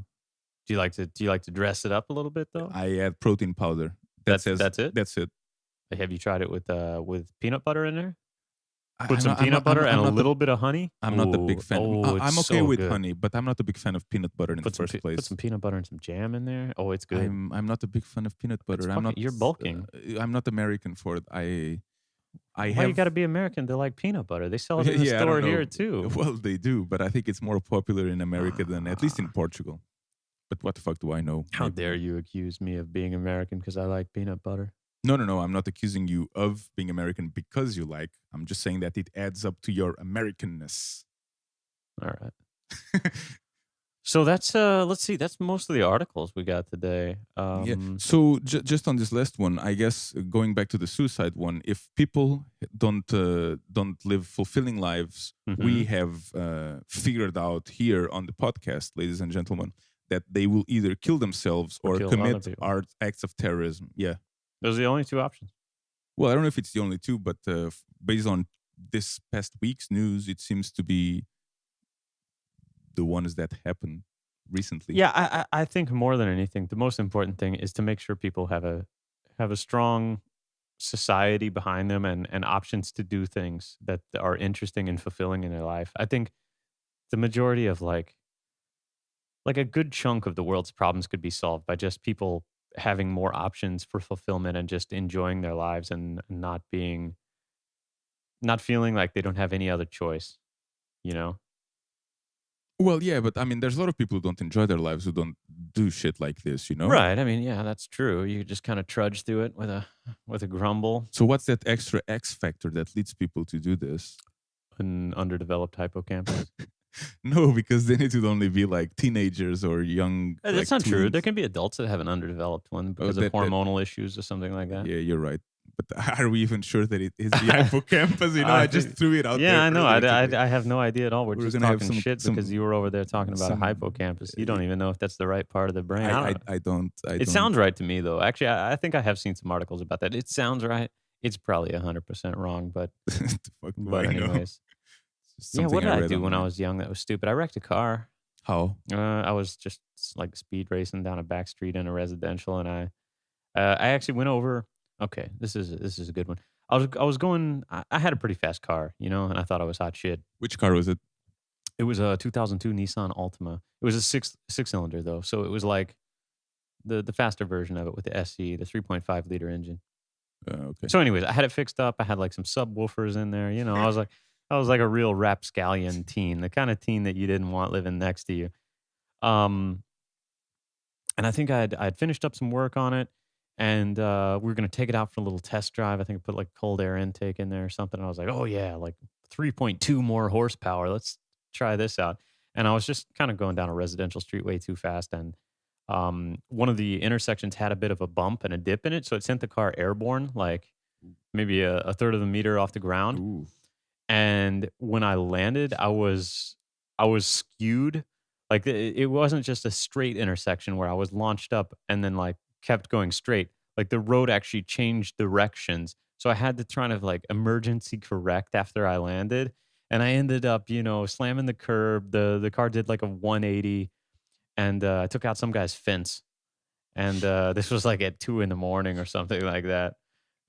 Do you like to dress it up a little bit though? I add protein powder. That's it? That's it. Have you tried it with peanut butter in there? I, Put I'm some not. I'm peanut not. butter and I'm a not a little bit of honey? I'm not a big Ooh, fan. oh, it's I'm okay so with good. honey, but I'm not a big fan of peanut butter in the first Put place. some peanut butter and some jam in there. Oh, it's good. I'm not a big fan of peanut It's butter. fucking you're bulking. I'm not American for it. I Why you have gotta be American to like peanut butter? They sell it in the yeah, I don't store know. here too. Well, they do, but I think it's more popular in America than at least in Ah, Portugal. But what the fuck do I know? how Maybe. dare you accuse me of being American because I like peanut butter? No, no, no. I'm not accusing you of being American because you like. I'm just saying that it adds up to your Americanness. All right. So that's let's see, that's most of the articles we got today. Yeah. So just on this last one, I guess going back to the suicide one, if people don't live fulfilling lives, we mhm. have figured out here on the podcast, ladies and gentlemen, that they will either kill themselves Or or kill other commit people. acts of terrorism. Yeah. Those are the only two options. Well, I don't know if it's the only two, but based on this past week's news, it seems to be the ones that happened recently. Yeah, I think more than anything, the most important thing is to make sure people have a strong society behind them and options to do things that are interesting and fulfilling in their life. I think the majority of like a good chunk of the world's problems could be solved by just people having more options for fulfillment and just enjoying their lives and not feeling like they don't have any other choice, you know? Well, yeah, but I mean, there's a lot of people who don't enjoy their lives who don't do shit like this, you know? Right. I mean, yeah, that's true. You just kind of trudge through it with a grumble. So, what's that extra X factor that leads people to do this? An underdeveloped hippocampus. No, because then it would only be like teenagers or young. Like That's not true. There tweens. can be adults that have an underdeveloped one Oh, because of hormonal issues or something like that. yeah, you're right. But are we even sure that it is the hippocampus? You know, I just think- threw it out there. Yeah, I know. earlier today. I have no idea at all. We're We're just gonna have talking shit because you were over there talking about a some- hippocampus. You don't even know if that's the right part of the brain. I don't know. I don't. It sounds right to me, though. Actually, I think I have seen some articles about that. It sounds right. It's probably 100% wrong, but The fuck do but I know? anyways. It's just Yeah, what something did I read do when I online. was young that was stupid? I wrecked a car. How? I was just like speed racing down a back street in a residential, and I actually went over. Okay, this is a good one. I was going. I had a pretty fast car, you know, and I thought I was hot shit. Which car was it? It was a 2002 Nissan Altima. It was a six cylinder though, so it was like the faster version of it with the SE, the 3.5 liter engine. Okay. So, anyways, I had it fixed up. I had like some subwoofers in there. You know, I was like a real rapscallion teen, the kind of teen that you didn't want living next to you. Um, and I think I'd finished up some work on it, and we were gonna take it out for a little test drive. I think I put like cold air intake in there or something. I was like, oh yeah, like 3.2 more horsepower. Let's try this out. And I was just kind of going down a residential street way too fast, and one of the intersections had a bit of a bump and a dip in it, so it sent the car airborne, like maybe a third of a meter off the ground. Ooh. And when I landed, I was skewed. Like it wasn't just a straight intersection where I was launched up and then like kept going straight. Like the road actually changed directions. So I had to try to like emergency correct after I landed. And I ended up, slamming the curb. The car did like a 180 and I took out some guy's fence. And this was like at 2 in the morning or something like that.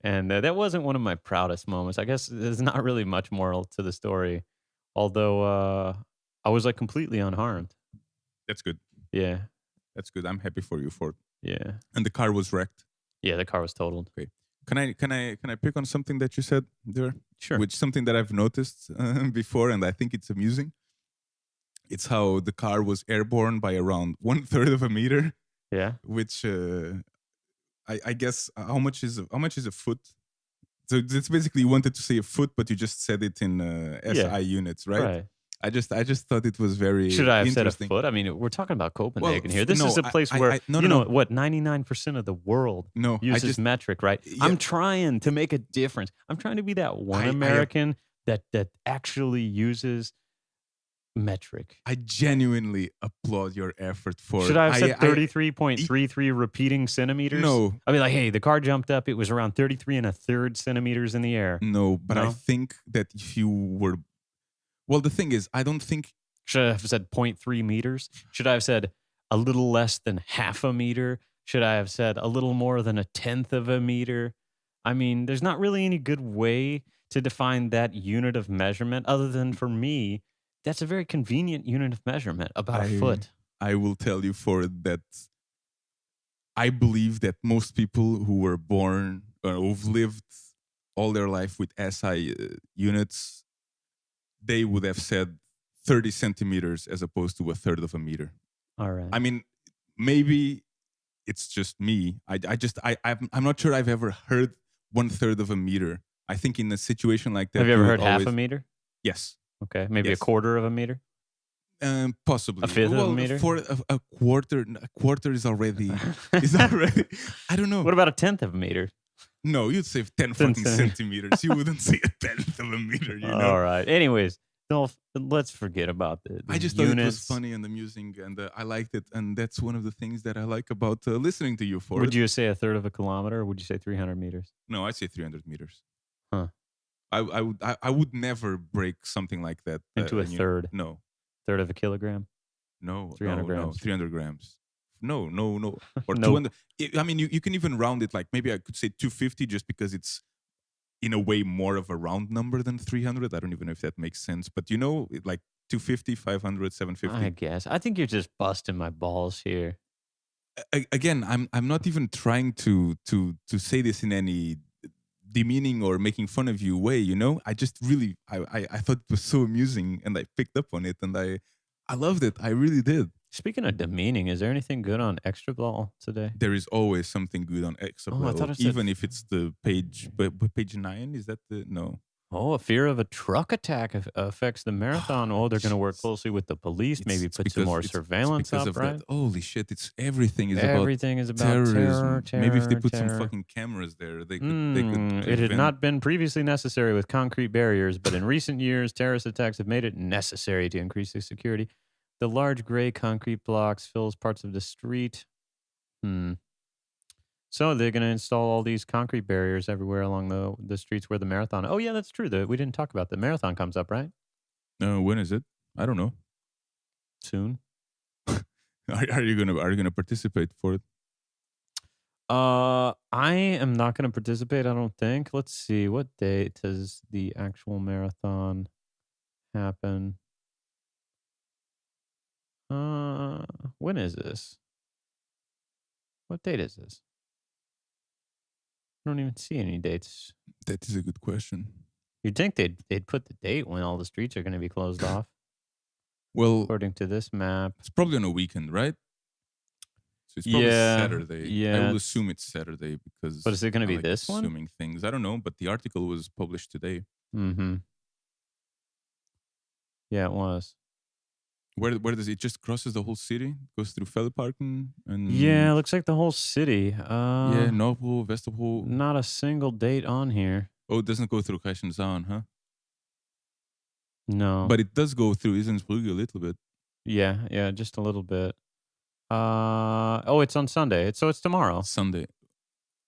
And that wasn't one of my proudest moments. I guess there's not really much moral to the story, although I was like completely unharmed. That's good. Yeah, That's good. I'm happy for you for it. yeah, And the car was wrecked. yeah. The car was totaled. Okay. Can I pick on something that you said there? Sure. Which something that I've noticed before, and I think it's amusing. It's how the car was airborne by around 1/3 of a meter, Yeah. which I guess how much is a foot? So it's basically you wanted to say a foot, but you just said it in Yeah, SI units, right? right. I just thought it was Should very I have said a interesting. foot? I mean, we're talking about Well, Copenhagen here. This is no, a place where, no, no, no, what, 99% of the world no. I uses just metric, right? yeah. I'm trying to make a difference. I'm trying to be that one I have American that actually uses metric. I genuinely applaud your effort for Should it. I have said E- 33.33 repeating centimeters? no, I mean, like, hey, the car jumped up. It was around 33 and a third centimeters in the air. no, but I No? think that if you were well, the thing is, I don't think Should I have said point 0.3 meters? Should I have said a little less than half a meter? Should I have said a little more than a tenth of a meter? I mean, there's not really any good way to define that unit of measurement other than for me, that's a very convenient unit of measurement, about a I foot. I will tell you for it that I believe that most people who were born or who've lived all their life with SI units, they would have said 30 centimeters as opposed to a third of a meter. All right. I mean, maybe it's just me. I'm not sure I've ever heard one third of a meter. I think in a situation like that, Have you ever would heard half always a meter? yes, Okay. Maybe a yes, quarter of a meter? A possibly. fifth of a Well, meter? for a quarter is already is already. I don't know. What about a tenth of a meter? No, you'd say 10 10 fucking centi- centimeters. You wouldn't say a tenth of a meter. All right. Anyways, don't let's forget about the I just thought it was units. funny and amusing, and I liked it, and that's one of the things that I like about listening to you for Would it. you say a third of a kilometer or would you say 300 meters? No, I'd say 300 meters. Huh. I would never break something like that Into a and third. no, Third of a kilogram? no, 300 no, no, grams. 300 grams. No, no, no, or Nope. 200. I mean, you can even round it. Like maybe I could say 250, just because it's in a way more of a round number than 300. I don't even know if that makes sense, but like 250, 500, I 750. guess. I think you're just busting my balls here. Again, I'm not even trying to say this in any demeaning or making fun of you way. I just really I thought it was so amusing, and I picked up on it, and I loved it. I really did. Speaking of demeaning, is there anything good on Extra Ball today? There is always something good on Extra Oh, I thought Ball, it said even if it's the page, but page 9, is that the no? Oh, a fear of a truck attack affects the marathon. Oh, they're going to work Jeez. closely with the police, maybe It's put some because more it's surveillance because up, of right? that. Holy shit! It's everything is about Everything is about terrorism. terror, Maybe if they terror, put some terror. fucking cameras there, they could It had prevent. not been previously necessary with concrete barriers, but in recent years, terrorist attacks have made it necessary to increase the security. The large gray concrete blocks fills parts of the street. Hmm. So they're going to install all these concrete barriers everywhere along the streets where the marathon. Oh yeah, that's true. We didn't talk about the marathon comes up right When is it? I don't know. soon. Are you gonna participate for it? I am not going to participate. I don't think. Let's see. What date does the actual marathon happen? When is this? What date is this? I don't even see any dates. That is a good question. You'd think they'd put the date when all the streets are going to be closed off, Well, according to this map. it's probably on a weekend, right? So it's probably Yeah, Saturday. I yeah. will assume it's Saturday because. But is it going to I be like this one? assuming things. I don't know, but the article was published today. Mm-hmm. Yeah, it was. Where does it just crosses the whole city? Goes through Felleparken and Yeah, it looks like the whole city. yeah, Norrpol, Vesterpol. Not a single date on here. Oh, it doesn't go through Kaisensaan, huh? No. But it does go through Isensbrugge a little bit. Yeah, just a little bit. Oh, it's on Sunday. It's tomorrow. Sunday.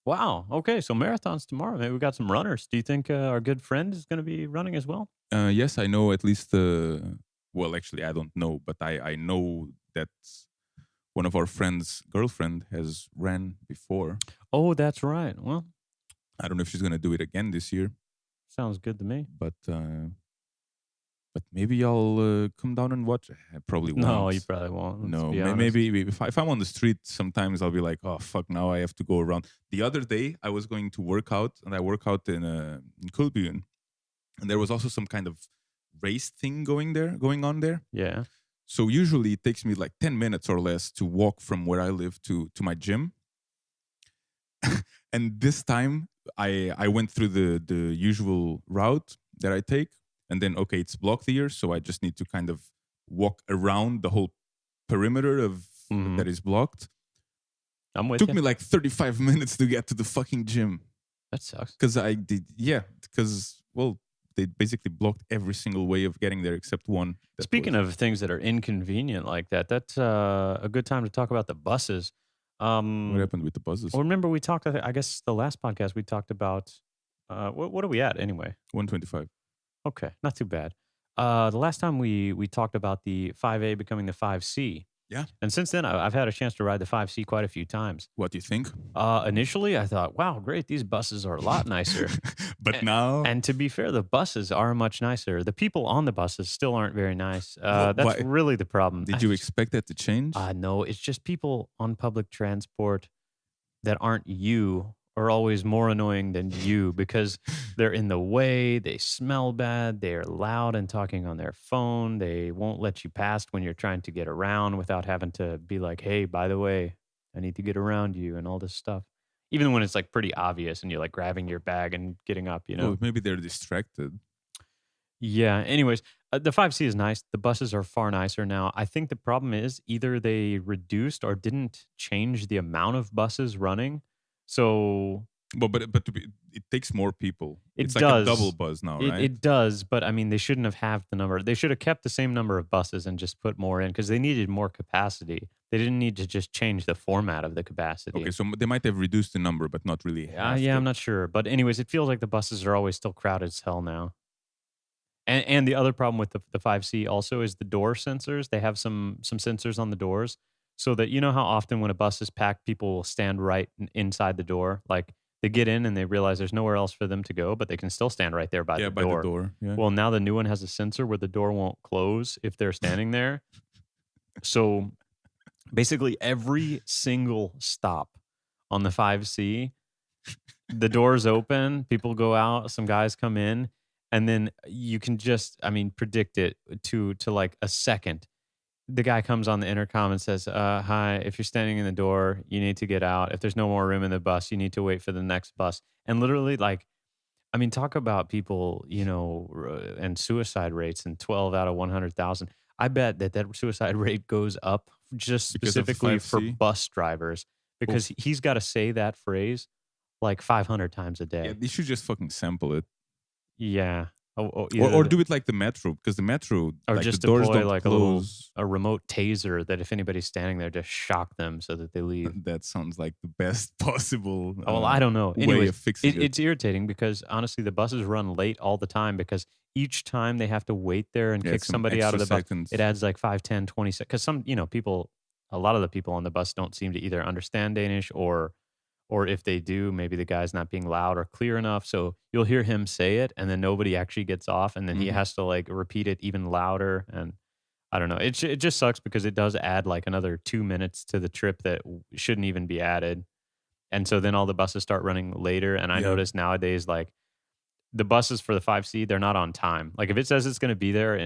Wow. Okay, so marathon's tomorrow. Maybe we got some runners. Do you think our good friend is going to be running as well? Yes, I know at least. Well, actually, I don't know, but I know that one of our friends' girlfriend has ran before. Oh, that's right. Well, I don't know if she's gonna do it again this year, sounds good to me. but maybe I'll come down and watch. I probably won't. No, you probably won't. Let's No, be honest. maybe if I'm on the street, sometimes I'll be like, oh fuck, now I have to go around. The other day, I was going to work out, and I work out in Copenhagen, and there was also some kind of race thing going on there. Yeah. So usually it takes me like 10 minutes or less to walk from where I live to my gym. And this time I went through the usual route that I take, and then okay, it's blocked here, so I just need to kind of walk around the whole perimeter of Mhm. that is blocked. I'm with Took you. me like 35 minutes to get to the fucking gym That sucks. because I did, yeah, because well, they basically blocked every single way of getting there except one that Speaking was. of things that are inconvenient like that, that's a good time to talk about the buses. What Um, happened with the buses? well, remember we talked, I guess the last podcast we talked about, what are we at anyway? 125. Okay, not too bad. The last time we talked about the 5A becoming the 5C. Yeah. And since then, I've had a chance to ride the 5C quite a few times. What do you think? Initially, I thought, wow, great, these buses are a lot nicer. But A- now, And to be fair, the buses are much nicer. The people on the buses still aren't very nice. That's why really the problem. did you expect that to change? No, it's just people on public transport that aren't you are always more annoying than you because they're in the way, they smell bad, they're loud and talking on their phone, they won't let you pass when you're trying to get around without having to be like, "Hey, by the way, I need to get around you," and all this stuff. Even when it's, like, pretty obvious and you're, like, grabbing your bag and getting up, you Well, know? maybe they're distracted. Yeah, anyways, the 5C is nice, the buses are far nicer now. I think the problem is either they reduced or didn't change the amount of buses running, so But to be, it takes more people. It's it like a double does. buzz now, It right? it does, but I mean, they shouldn't have halved the number. They should have kept the same number of buses and just put more in because they needed more capacity. They didn't need to just change the format of the Okay, capacity. so they might have reduced the number, but not really halved Yeah, I'm it. not sure, but anyways, it feels like the buses are always still crowded as hell now. And the other problem with the 5C also is the door sensors. They have some sensors on the doors so that you know how often when a bus is packed, people will stand right inside the door. Like they get in and they realize there's nowhere else for them to go, but they can still stand right there by Yeah, the by the door. door. Yeah. Well, now the new one has a sensor where the door won't close if they're standing there. So basically, every single stop on the 5C, the doors open, people go out, some guys come in, and then you can just, I mean, predict it to like a second. The guy comes on the intercom and says, "Hi, if you're standing in the door, you need to get out. If there's no more room in the bus, you need to wait for the next bus." And literally, like, I mean, talk about people, and suicide rates and 12 out of 100,000. I bet that suicide rate goes up just Because of the specifically for 5C. bus drivers because Oof. he's got to say that phrase like 500 times a Yeah, day. they should just fucking sample it. Yeah. Oh, Or do it like the metro, because the metro, or like the just doors deploy don't like close. a remote taser that if anybody's standing there, just shock them so that they leave. That sounds like the best possible Oh, well, I don't know. way Anyways, of fixing it. it's irritating because honestly, the buses run late all the time because each time they have to wait there and Yeah, kick it's some somebody out of extra the bus, it seconds. adds like 5, 10, 20 seconds. Because people, a lot of the people on the bus don't seem to either understand Danish or if they do, maybe the guy's not being loud or clear enough. So you'll hear him say it and then nobody actually gets off and then he Mhm. has to like repeat it even louder. And I don't know. It just sucks because it does add like another 2 minutes to the trip that shouldn't even be added. And so then all the buses start running later, and I Yeah. notice nowadays, like, the buses for the 5C, they're not on time. Like, if it says it's gonna be there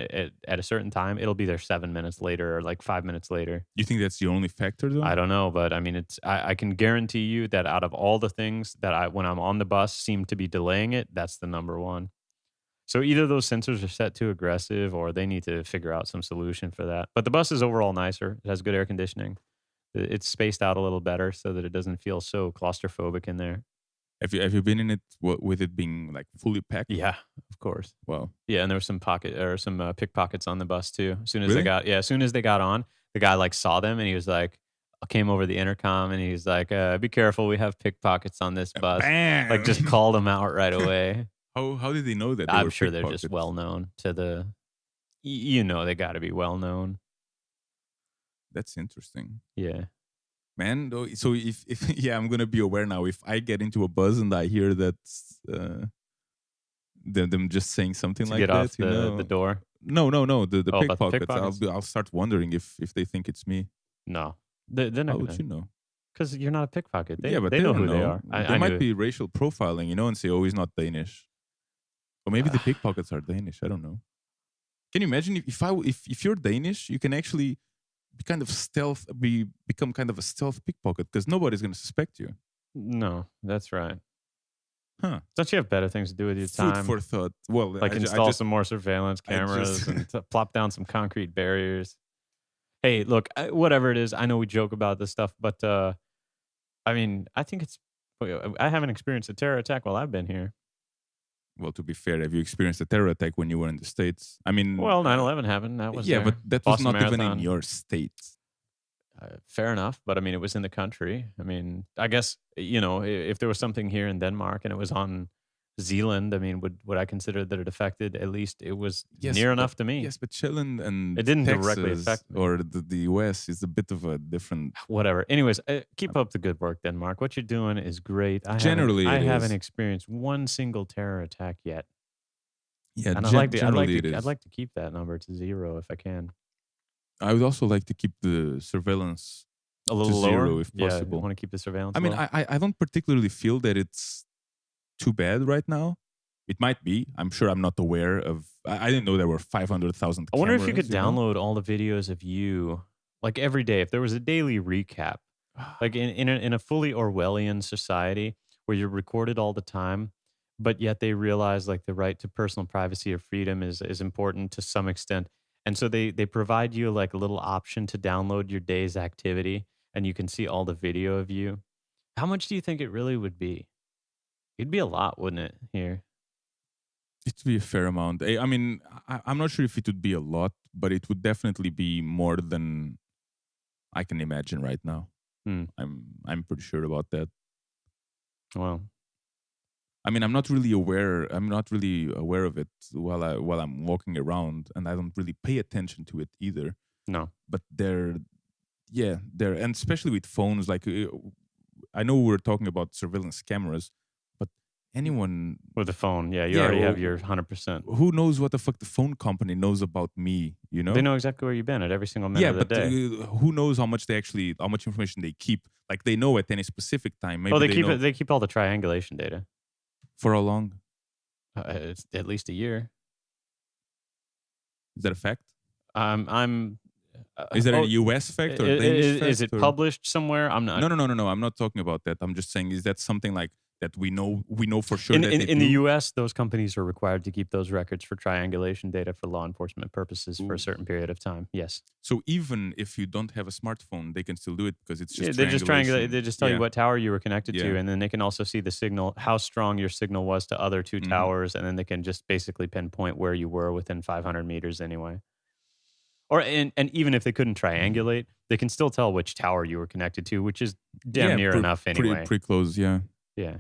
at a certain time, it'll be there 7 minutes later or, like, 5 minutes later. You think that's the only factor though? I don't know, but, I mean, I can guarantee you that out of all the things that when I'm on the bus, seem to be delaying it, that's the number one. So either those sensors are set too aggressive or they need to figure out some solution for that. But the bus is overall nicer. It has good air conditioning. It's spaced out a little better so that it doesn't feel so claustrophobic in there. Have you been in it with it being like fully packed? Yeah, of course. Wow. Yeah, and there was some pickpockets on the bus too. Really? As soon as they got on, the guy like saw them and he was like, came over the intercom and he's like, "Be careful, we have pickpockets on this bus." Like just Bam! called them out right away. How did they know that they I'm were sure they're just pickpockets? well known to they got to be well known. That's interesting. Yeah, Man, though, so if yeah, I'm gonna be aware now. If I get into a buzz and I hear that them just saying something to like get off that, the door. no, the Oh, about the pickpockets. pickpockets? I'll start wondering if they think it's me. No, they're not How would gonna you know? because you're not a pickpocket. Yeah, but They they know don't who they know. are. They I might knew. be racial profiling, and say, "Oh, he's not Danish." Or maybe the pickpockets are Danish. I don't know. Can you imagine if you're Danish, you can actually be kind of become kind of a stealth pickpocket because nobody's gonna suspect you. No, that's right. Huh. Don't you have better things to do with your Food time? for thought. Well, Like I install just some more surveillance I just cameras and plop down some concrete barriers. Hey, look, whatever it is, I know we joke about this stuff, but I mean, I think it's. I haven't experienced a terror attack while I've been here. well, to be fair, have you experienced a terror attack when you were in the States? I mean, Well, 9/11 happened. That was yeah, but there. that was Boston not even in Marathon. your state. Fair enough, but I mean, it was in the country. I mean, I guess you know, if there was something here in Denmark and it was on Zealand, I mean, would I consider that it affected? At least it was near enough to me. Yes, but Chile and It didn't directly Texas affect me. or the US is a bit of a different. Whatever. Anyways, keep up the good work, Denmark. What you're doing is great. Generally, I it haven't is. experienced one single terror attack yet, Yeah, and generally it I'd is. like to keep that number to 0 if I can. I would also like to keep the surveillance A to little lower. 0 if Yeah, I possible. want to keep the surveillance I mean, low. I don't particularly feel that it's too bad right now. It might be. I'm sure I'm not aware of. I didn't know there were 500,000 I wonder if you cameras. could download all the videos of you, like every day. If there was a daily recap, like in a fully Orwellian society where you're recorded all the time, but yet they realize like the right to personal privacy or freedom is important to some extent, and so they provide you like a little option to download your day's activity, and you can see all the video of you. How much do you think it really would be? It'd be a lot, wouldn't it? Here, It'd be a fair amount. I mean, I'm not sure if it would be a lot, but it would definitely be more than I can imagine right now. hmm. I'm pretty sure about that. Well, I mean, I'm not really aware. I'm not really aware of it while I'm walking around, and I don't really pay attention to it either. no. But they're, and especially with phones. Like, I know we're talking about surveillance cameras, but anyone, With the phone, yeah, you yeah, already well, have your 100%. who knows what the fuck the phone company knows about me? You They know? know exactly where you've been at every single minute Yeah, of the but day. who knows how much information they keep? Like, they know at any specific time. Oh, Maybe they know they keep all the triangulation data. for how long. It's at least a year. Is that a fact? I'm. Is that a Oh, US fact or Danish fact? is it Or? published somewhere? I'm not. No. I'm not talking about that. I'm just saying, is that something like that we know? We know for sure that they In the do. U.S., those companies are required to keep those records for triangulation data for law enforcement purposes for a Ooh. certain period of time. Yes. So even if you don't have a smartphone, they can still do it because it's Yeah, just they just triangulate. triangulation. They just tell you Yeah. what tower you were connected to, Yeah. and then they can also see the signal, how strong your signal was to other two Mhm. towers, and then they can just basically pinpoint where you were within 500 meters anyway. Or and even if they couldn't triangulate, they can still tell which tower you were connected to, which is damn Yeah, near enough anyway. pretty close. Yeah. Yeah.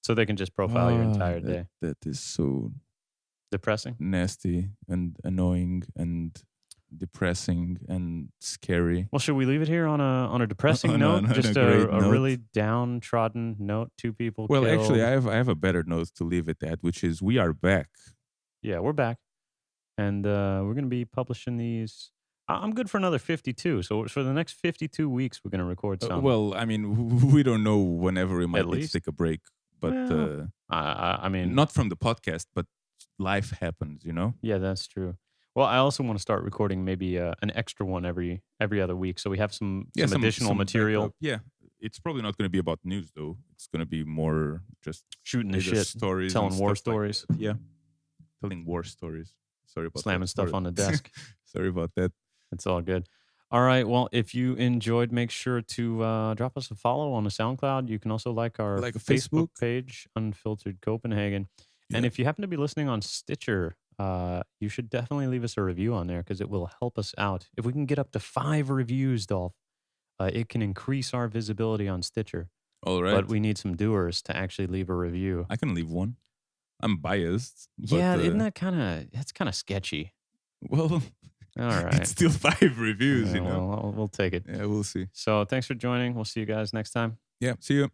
So they can just profile your entire day. That is so Depressing. nasty and annoying and depressing and scary. Well, should we leave it here on a depressing On note? on a Just great a note. really downtrodden note. 2 people Well, killed. actually, I have a better note to leave it at, which is we are back. Yeah, we're back. And we're going to be publishing these. I'm good for another 52. So for the next 52 weeks, we're going to record some. Well, I mean, we don't know whenever we might need to least. take a break, but Well, I mean, not from the podcast, but life happens, you know? yeah, that's true. Well, I also want to start recording maybe an extra one every other week, so we have some additional material. backup. Yeah, it's probably not going to be about news though. It's going to be more just Shooting the either shit, stories, telling and war stuff like stories, that. Yeah, telling war stories. Sorry about slamming that. stuff on the desk. Sorry about that. It's all good. All right. Well, if you enjoyed, make sure to drop us a follow on the SoundCloud. You can also like our Like a Facebook Facebook. page, Unfiltered Copenhagen. And Yeah. if you happen to be listening on Stitcher, you should definitely leave us a review on there because it will help us out. If we can get up to 5 reviews, Dolph, it can increase our visibility on Stitcher. All right. But we need some doers to actually leave a review. I can leave one. I'm biased. Yeah, but, isn't that that's kind of sketchy? well? All right. It's still 5 reviews, Yeah, you know. well, we'll take it. Yeah, we'll see. So thanks for joining. We'll see you guys next time. Yeah, see you.